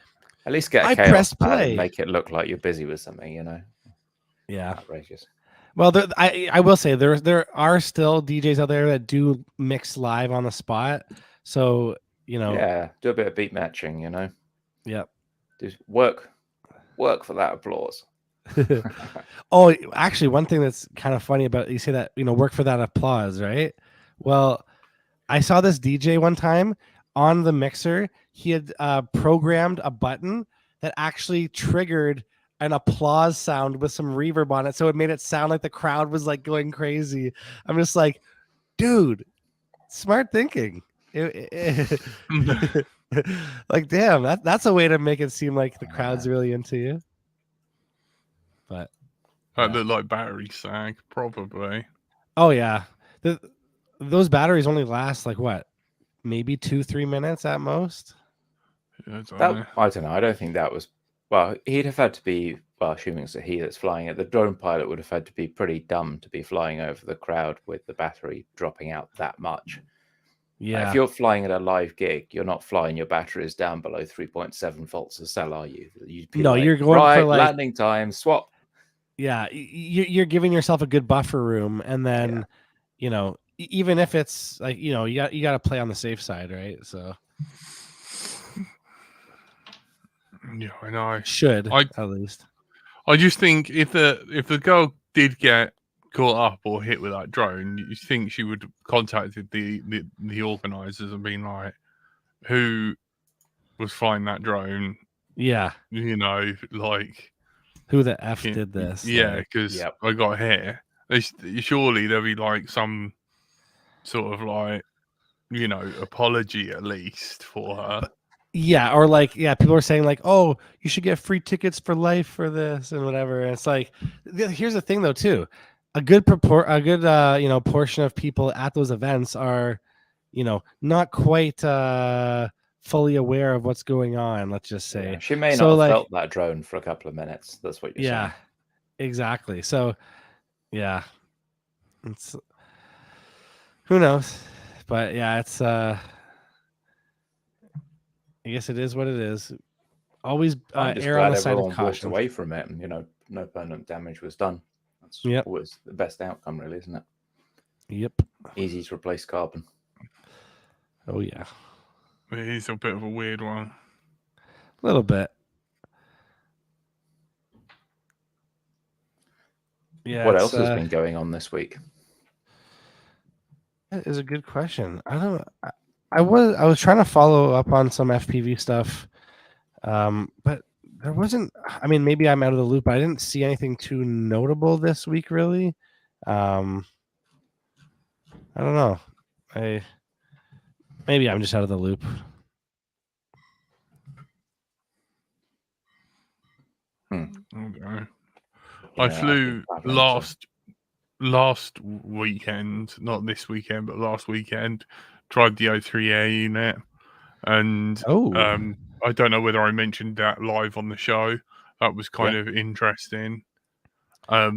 at least get a chaos pad and make it look like you're busy with something, Yeah, outrageous. Well, I will say there are still DJs out there that do mix live on the spot. So yeah, do a bit of beat matching, Yep. Just work for that applause. Oh, actually, one thing that's kind of funny about you say that, work for that applause, right? Well, I saw this DJ one time on the mixer. He had programmed a button that actually triggered an applause sound with some reverb on it. So it made it sound like the crowd was like going crazy. I'm just like, dude, smart thinking. Like, damn, that's a way to make it seem like the crowd's really into you. But that looked like battery sag, probably. Oh yeah, those batteries only last like what, maybe 2-3 minutes at most. I don't know. I don't think that was. Well, he'd have had to be. Well, assuming it's he that's flying it, the drone pilot would have had to be pretty dumb to be flying over the crowd with the battery dropping out that much. Yeah. If you're flying at a live gig, you're not flying your batteries down below 3.7 volts a cell, are you? You're going for like landing time, swap. Yeah, you're giving yourself a good buffer room, and then even if it's like, you got to play on the safe side, right? So yeah, I know. At least. I just think if the girl did get caught up or hit with that drone, you think she would have contacted the organisers and been like, who was flying that drone? Yeah. Like, who the F did this? Yeah, because I got hit. Surely there'll be like some sort of like, apology at least for her. Yeah, or like, people are saying like, oh, you should get free tickets for life for this and whatever. And it's like, here's the thing though, too. A good portion of people at those events are, not quite fully aware of what's going on. Let's just say she may not have felt that drone for a couple of minutes. That's what you're saying. Yeah, exactly. So, yeah, it's who knows, but yeah, it's I guess it is what it is. Always err on the side of caution. Walked away from it, and no permanent damage was done. That's always the best outcome, really, isn't it? Yep. Easy to replace carbon. Oh yeah. It is a bit of a weird one. A little bit. Yeah. What else has been going on this week? That is a good question. I was trying to follow up on some FPV stuff, but there wasn't. I mean, maybe I'm out of the loop. I didn't see anything too notable this week, really. I don't know. Maybe I'm just out of the loop. Okay. I flew last weekend, not this weekend, but last weekend. Tried the O3 Air unit, and I don't know whether I mentioned that live on the show. That was kind of interesting. I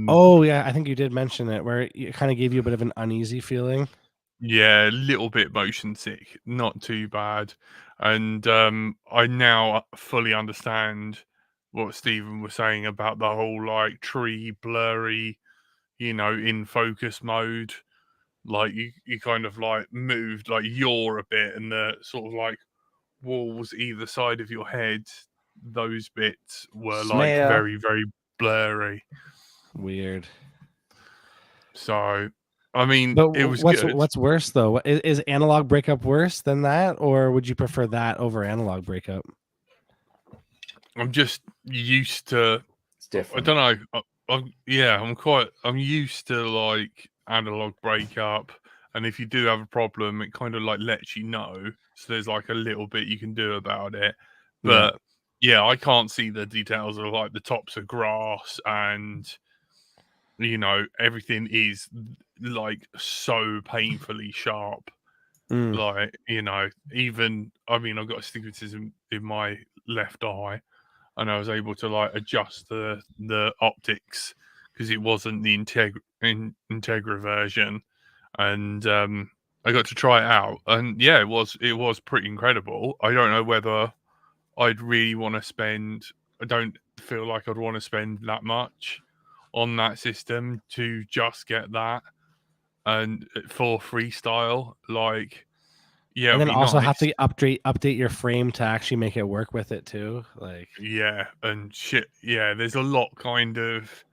think you did mention it, where it kind of gave you a bit of an uneasy feeling. Yeah, a little bit motion sick, not too bad. And I now fully understand what Stephen was saying about the whole like tree blurry, in focus mode. Like you kind of like moved, like yaw a bit, and the sort of like walls either side of your head, those bits were like very, very blurry. Weird. So, I mean, but it was good. What's worse though? Is analog breakup worse than that, or would you prefer that over analog breakup? I'm just used to. It's different. I don't know. I'm used to like analog breakup, and if you do have a problem, it kind of like lets you know. So there's like a little bit you can do about it. But I can't see the details of like the tops of grass, and everything is like so painfully sharp. Like, even I've got astigmatism in my left eye, and I was able to like adjust the optics because it wasn't the Integra version, and I got to try it out, and it was pretty incredible. I don't know whether I'd really want to spend. I don't feel like I'd want to spend that much on that system to just get that, and for freestyle, like. Yeah, and then also have to update your frame to actually make it work with it too. Like and shit. Yeah, there's a lot kind of.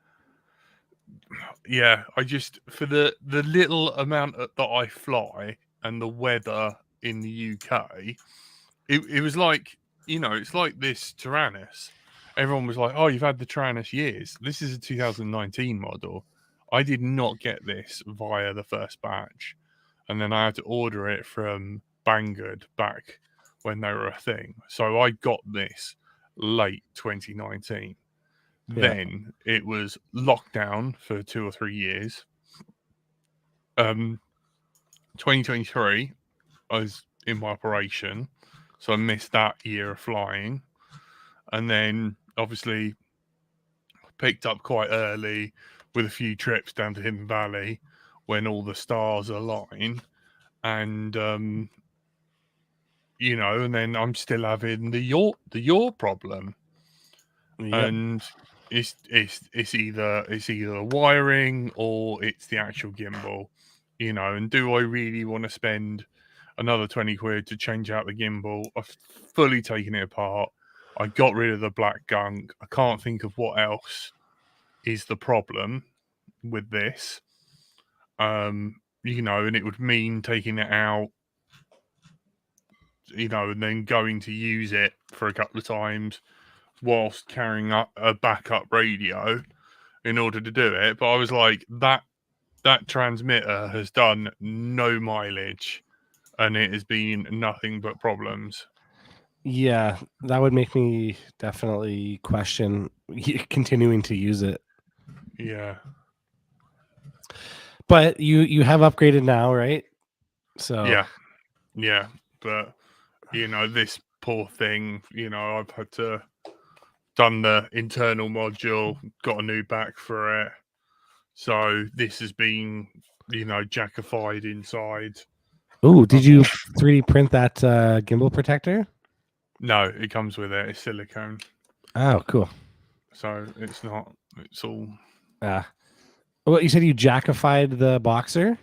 Yeah, I just for the little amount that I fly and the weather in the UK, it was like it's like this Tyrannus. Everyone was like, "Oh, you've had the Tyrannus years. This is a 2019 model." I did not get this via the first batch, and then I had to order it from Banggood back when they were a thing. So I got this late 2019. Then it was lockdown for 2 or 3 years. 2023, I was in my operation, so I missed that year of flying. And then obviously picked up quite early with a few trips down to Hidden Valley when all the stars aligned. And and then I'm still having the yaw problem, and it's either the wiring or it's the actual gimbal. and do I really want to spend another 20 quid to change out the gimbal? I've fully taken it apart. I got rid of the black gunk. I can't think of what else is the problem with this. And it would mean taking it out, and then going to use it for a couple of times whilst carrying up a backup radio in order to do it. But I was like, that transmitter has done no mileage and it has been nothing but problems. Yeah, that would make me definitely question continuing to use it. Yeah. But you have upgraded now, right? So yeah. But this poor thing, I've had to done the internal module, got a new back for it. So this has been, jackified inside. Oh, did you 3D print that gimbal protector? No, it comes with it. It's silicone. Oh, cool. So it's not. It's all. Well, you said you jackified the Boxer?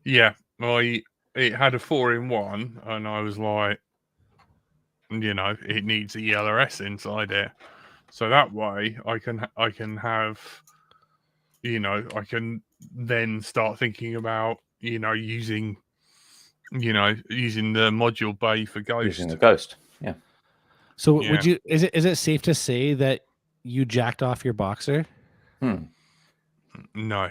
Yeah, it had a 4-in-1, and I was like, it needs a ELRS inside it, so that way I can have, I can then start thinking about, using the module bay for Ghost. Using the Ghost, yeah. So would you? Is it safe to say that you jacked off your Boxer? No.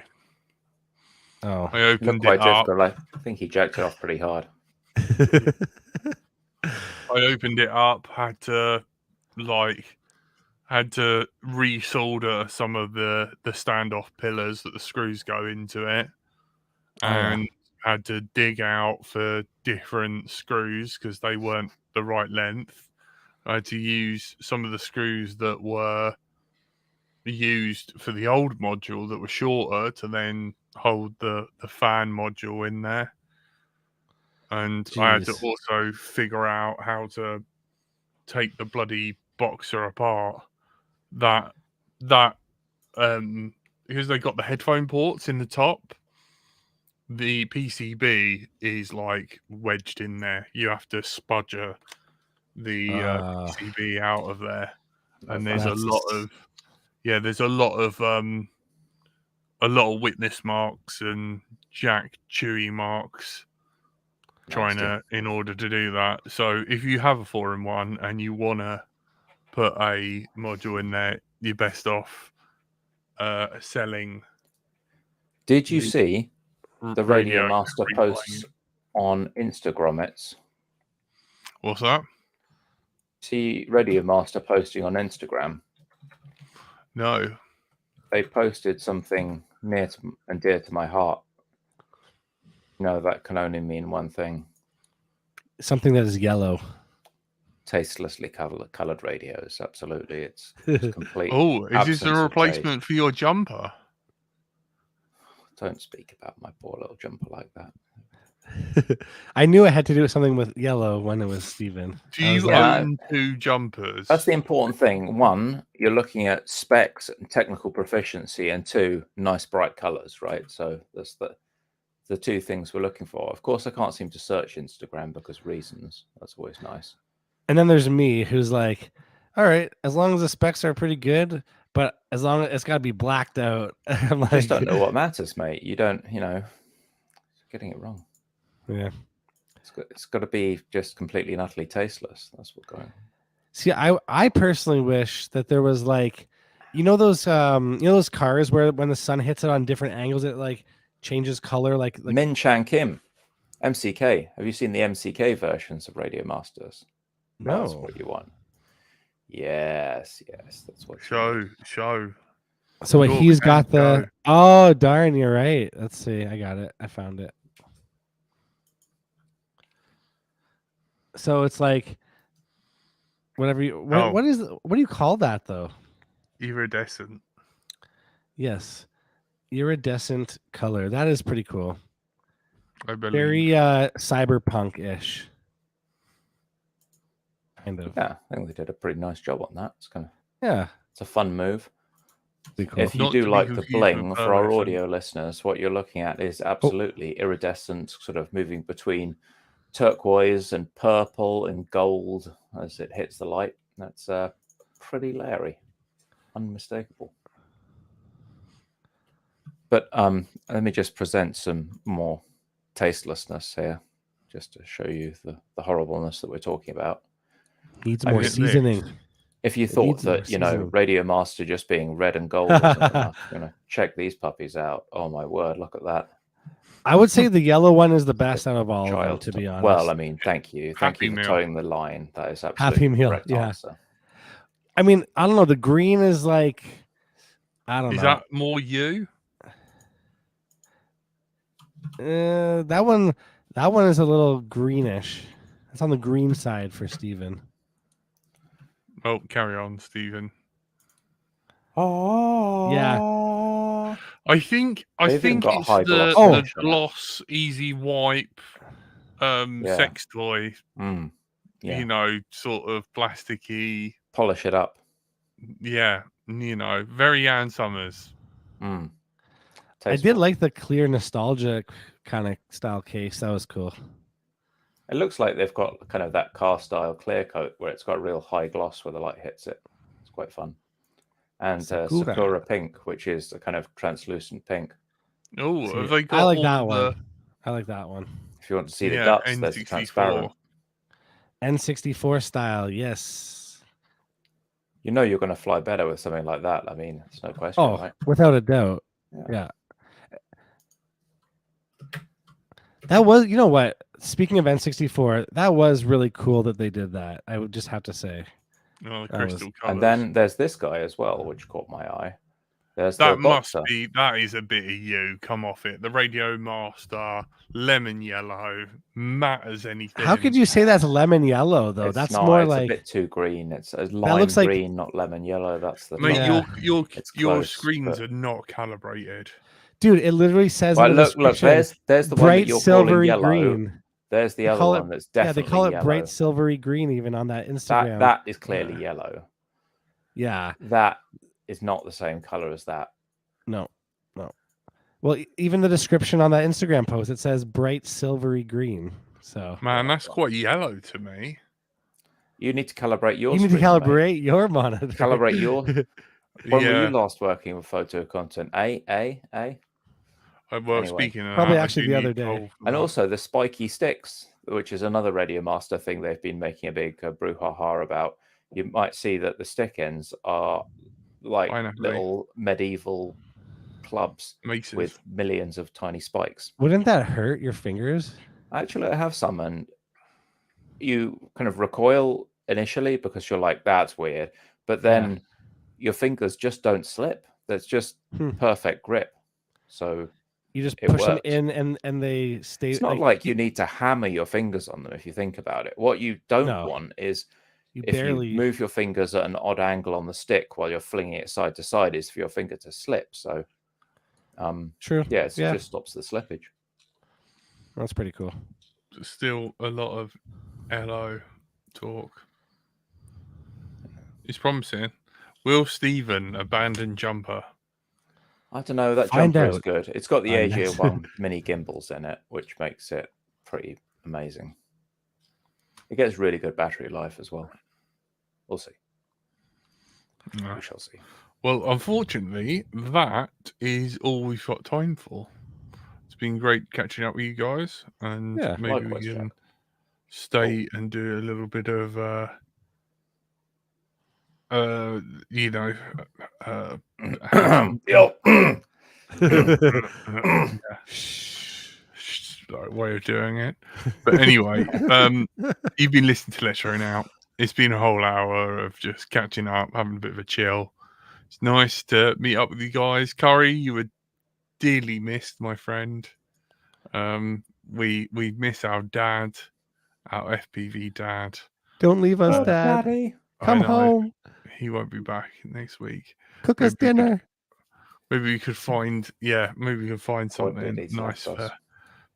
Oh, I opened it up. I think he jacked it off pretty hard. I opened it up. Had to resolder some of the standoff pillars that the screws go into it, and had to dig out for different screws because they weren't the right length. I had to use some of the screws that were used for the old module that were shorter to then hold the fan module in there. And Jeez. I had to also figure out how to take the bloody Boxer apart. That because they got the headphone ports in the top, the PCB is like wedged in there. You have to spudger the PCB out of there, and there's a lot of witness marks and Jack Chewy marks in order to do that. So if you have a 4-in-1 and you want to put a module in there, you're best off selling. Did you see the Radio Master posts on Instagram? What's that? See Radio Master posting on Instagram? No. They posted something near to and dear to my heart. That can only mean one thing. Something that is yellow. Tastelessly colored radios. Absolutely. It's complete. Oh, is this a replacement for your jumper? Don't speak about my poor little jumper like that. I knew I had to do something with yellow when it was Steven. Do you own 2 jumpers? That's the important thing. 1, you're looking at specs and technical proficiency, and 2, nice bright colors, right? So that's the 2 things we're looking for. Of course, I can't seem to search Instagram because reasons. That's always nice. And then there's me, who's like, all right, as long as the specs are pretty good, but as long as it's got to be blacked out. I'm like, I just don't know what matters, mate. You don't, getting it wrong. Yeah. It's got to be just completely and utterly tasteless. That's what's going on. See, I personally wish that there was those those cars where when the sun hits it on different angles, it like changes color. Like Min Chan Kim, MCK. Have you seen the MCK versions of Radio Masters? No. That's what you want. Yes, that's what. Show. So he's got the. Go. Oh darn! You're right. Let's see. I got it. I found it. So it's like whatever you. What do you call that though? Iridescent. Yes, iridescent color. That is pretty cool. I believe. Very cyberpunk-ish. Kind of. Yeah, I think they did a pretty nice job on that. It's kind of it's a fun move. Cool. If you do like the bling, for our audio listeners, what you're looking at is absolutely iridescent, sort of moving between turquoise and purple and gold as it hits the light. That's pretty Larry, unmistakable. But let me just present some more tastelessness here, just to show you the horribleness that we're talking about. Needs more seasoning. If you thought that, Radio Master just being red and gold wasn't enough, check these puppies out. Oh my word, look at that. I would say the yellow one is the best out of all of them, to be honest. Well, I mean, thank you. Thank you for towing the line. That is absolutely Happy Meal, correct answer. I mean, I don't know. The green is like, I don't know. Is that more you? That one is a little greenish. It's on the green side for Steven. Oh, carry on, Stephen. Oh, yeah. I think it's the gloss easy wipe sex toy. Sort of plasticky. Polish it up. Yeah, very Ann Summers. I did like the clear nostalgic kind of style case. That was cool. It looks like they've got kind of that car style clear coat where it's got real high gloss where the light hits it. It's quite fun. And Sakura Pink, which is a kind of translucent pink. Oh, have they got I like that one. I like that one. If you want to see the guts, N64. there's the transparent. N64 style, yes. You're going to fly better with something like that. I mean, it's no question, right? Without a doubt. Yeah. That was, what? Speaking of N64, that was really cool that they did that. I would just have to say. Oh, the crystal colors. And then there's this guy as well, which caught my eye. There's that is a bit of you. Come off it. The Radio Master, lemon yellow, matte as anything. How could you say that's lemon yellow though? It's a bit too green. It's a lime green, not lemon yellow. That's the your screens are not calibrated. Dude, it literally says look, there's the one that you're calling yellow. Green. There's the other one that's definitely they call it yellow. Bright silvery green even on that Instagram. That is clearly yellow. Yeah. That is not the same color as that. No. Well, even the description on that Instagram post, it says bright silvery green. So man, that's quite yellow to me. You need to calibrate your. You need to calibrate your monitor. Calibrate your. When were you last working with photo content? Speaking of probably that, actually the other day. And also the spiky sticks, which is another Radio Master thing they've been making a big brouhaha about. You might see that the stick ends are like little medieval clubs with millions of tiny spikes. Wouldn't that hurt your fingers? Actually, I have some, and you kind of recoil initially because you're like, that's weird. But then your fingers just don't slip. There's just perfect grip. So you just push them in and they stay. It's not like you need to hammer your fingers on them if you think about it. What you don't want is you move your fingers at an odd angle on the stick while you're flinging it side to side is for your finger to slip. So true. Yeah, it just stops the slippage. That's pretty cool. Still a lot of LO talk. It's promising. Will Steven abandon jumper? I don't know. That jumper is good. It's got the Asia 1 mini gimbals in it, which makes it pretty amazing. It gets really good battery life as well. We'll see. No. We shall see. Well, unfortunately, that is all we've got time for. It's been great catching up with you guys, and maybe we can stay and do a little bit of, way of doing it. But anyway, you've been listening to Let's Roll Out. It's been a whole hour of just catching up, having a bit of a chill. It's nice to meet up with you guys. Curry, you were dearly missed, my friend. We miss our dad, our FPV dad. Don't leave us, Dad. Daddy. Come home. He won't be back next week. Cook us dinner. Maybe we could find something nice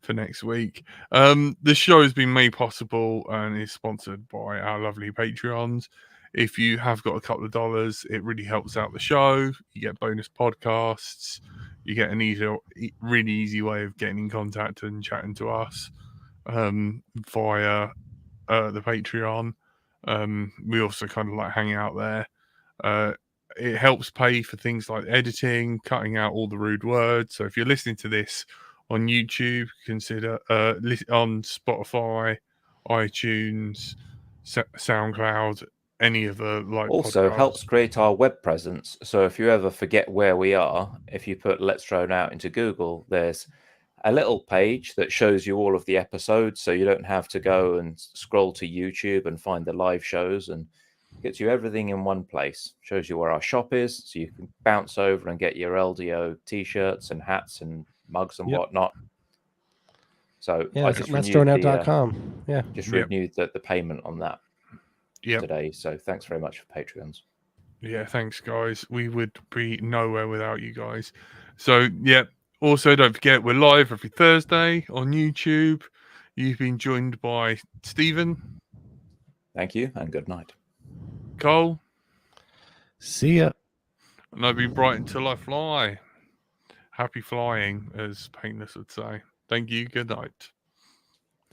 for next week. The show has been made possible and is sponsored by our lovely Patreons. if you have got a couple of dollars, it really helps out the show. You get bonus podcasts. You get an really easy way of getting in contact and chatting to us via the Patreon. We also kind of like hang out there. It helps pay for things like editing, cutting out all the rude words. So if you're listening to this on YouTube, consider on Spotify, iTunes, SoundCloud, any of the like. Also podcasts. Helps create our web presence. So if you ever forget where we are, if you put Let's Drone Out into Google, there's a little page that shows you all of the episodes, so you don't have to go and scroll to YouTube and find the live shows, and gets you everything in one place. Shows you where our shop is, so you can bounce over and get your LDO t-shirts and hats and mugs and whatnot. So yeah, I just letsdroneout.com. renewed the payment on that today. So thanks very much for Patreons. Yeah, thanks guys. We would be nowhere without you guys. So yeah. Also, don't forget, we're live every Thursday on YouTube. You've been joined by Stephen. Thank you, and good night. Cole. See ya. And I've been bright until I fly. Happy flying, as Painless would say. Thank you. Good night.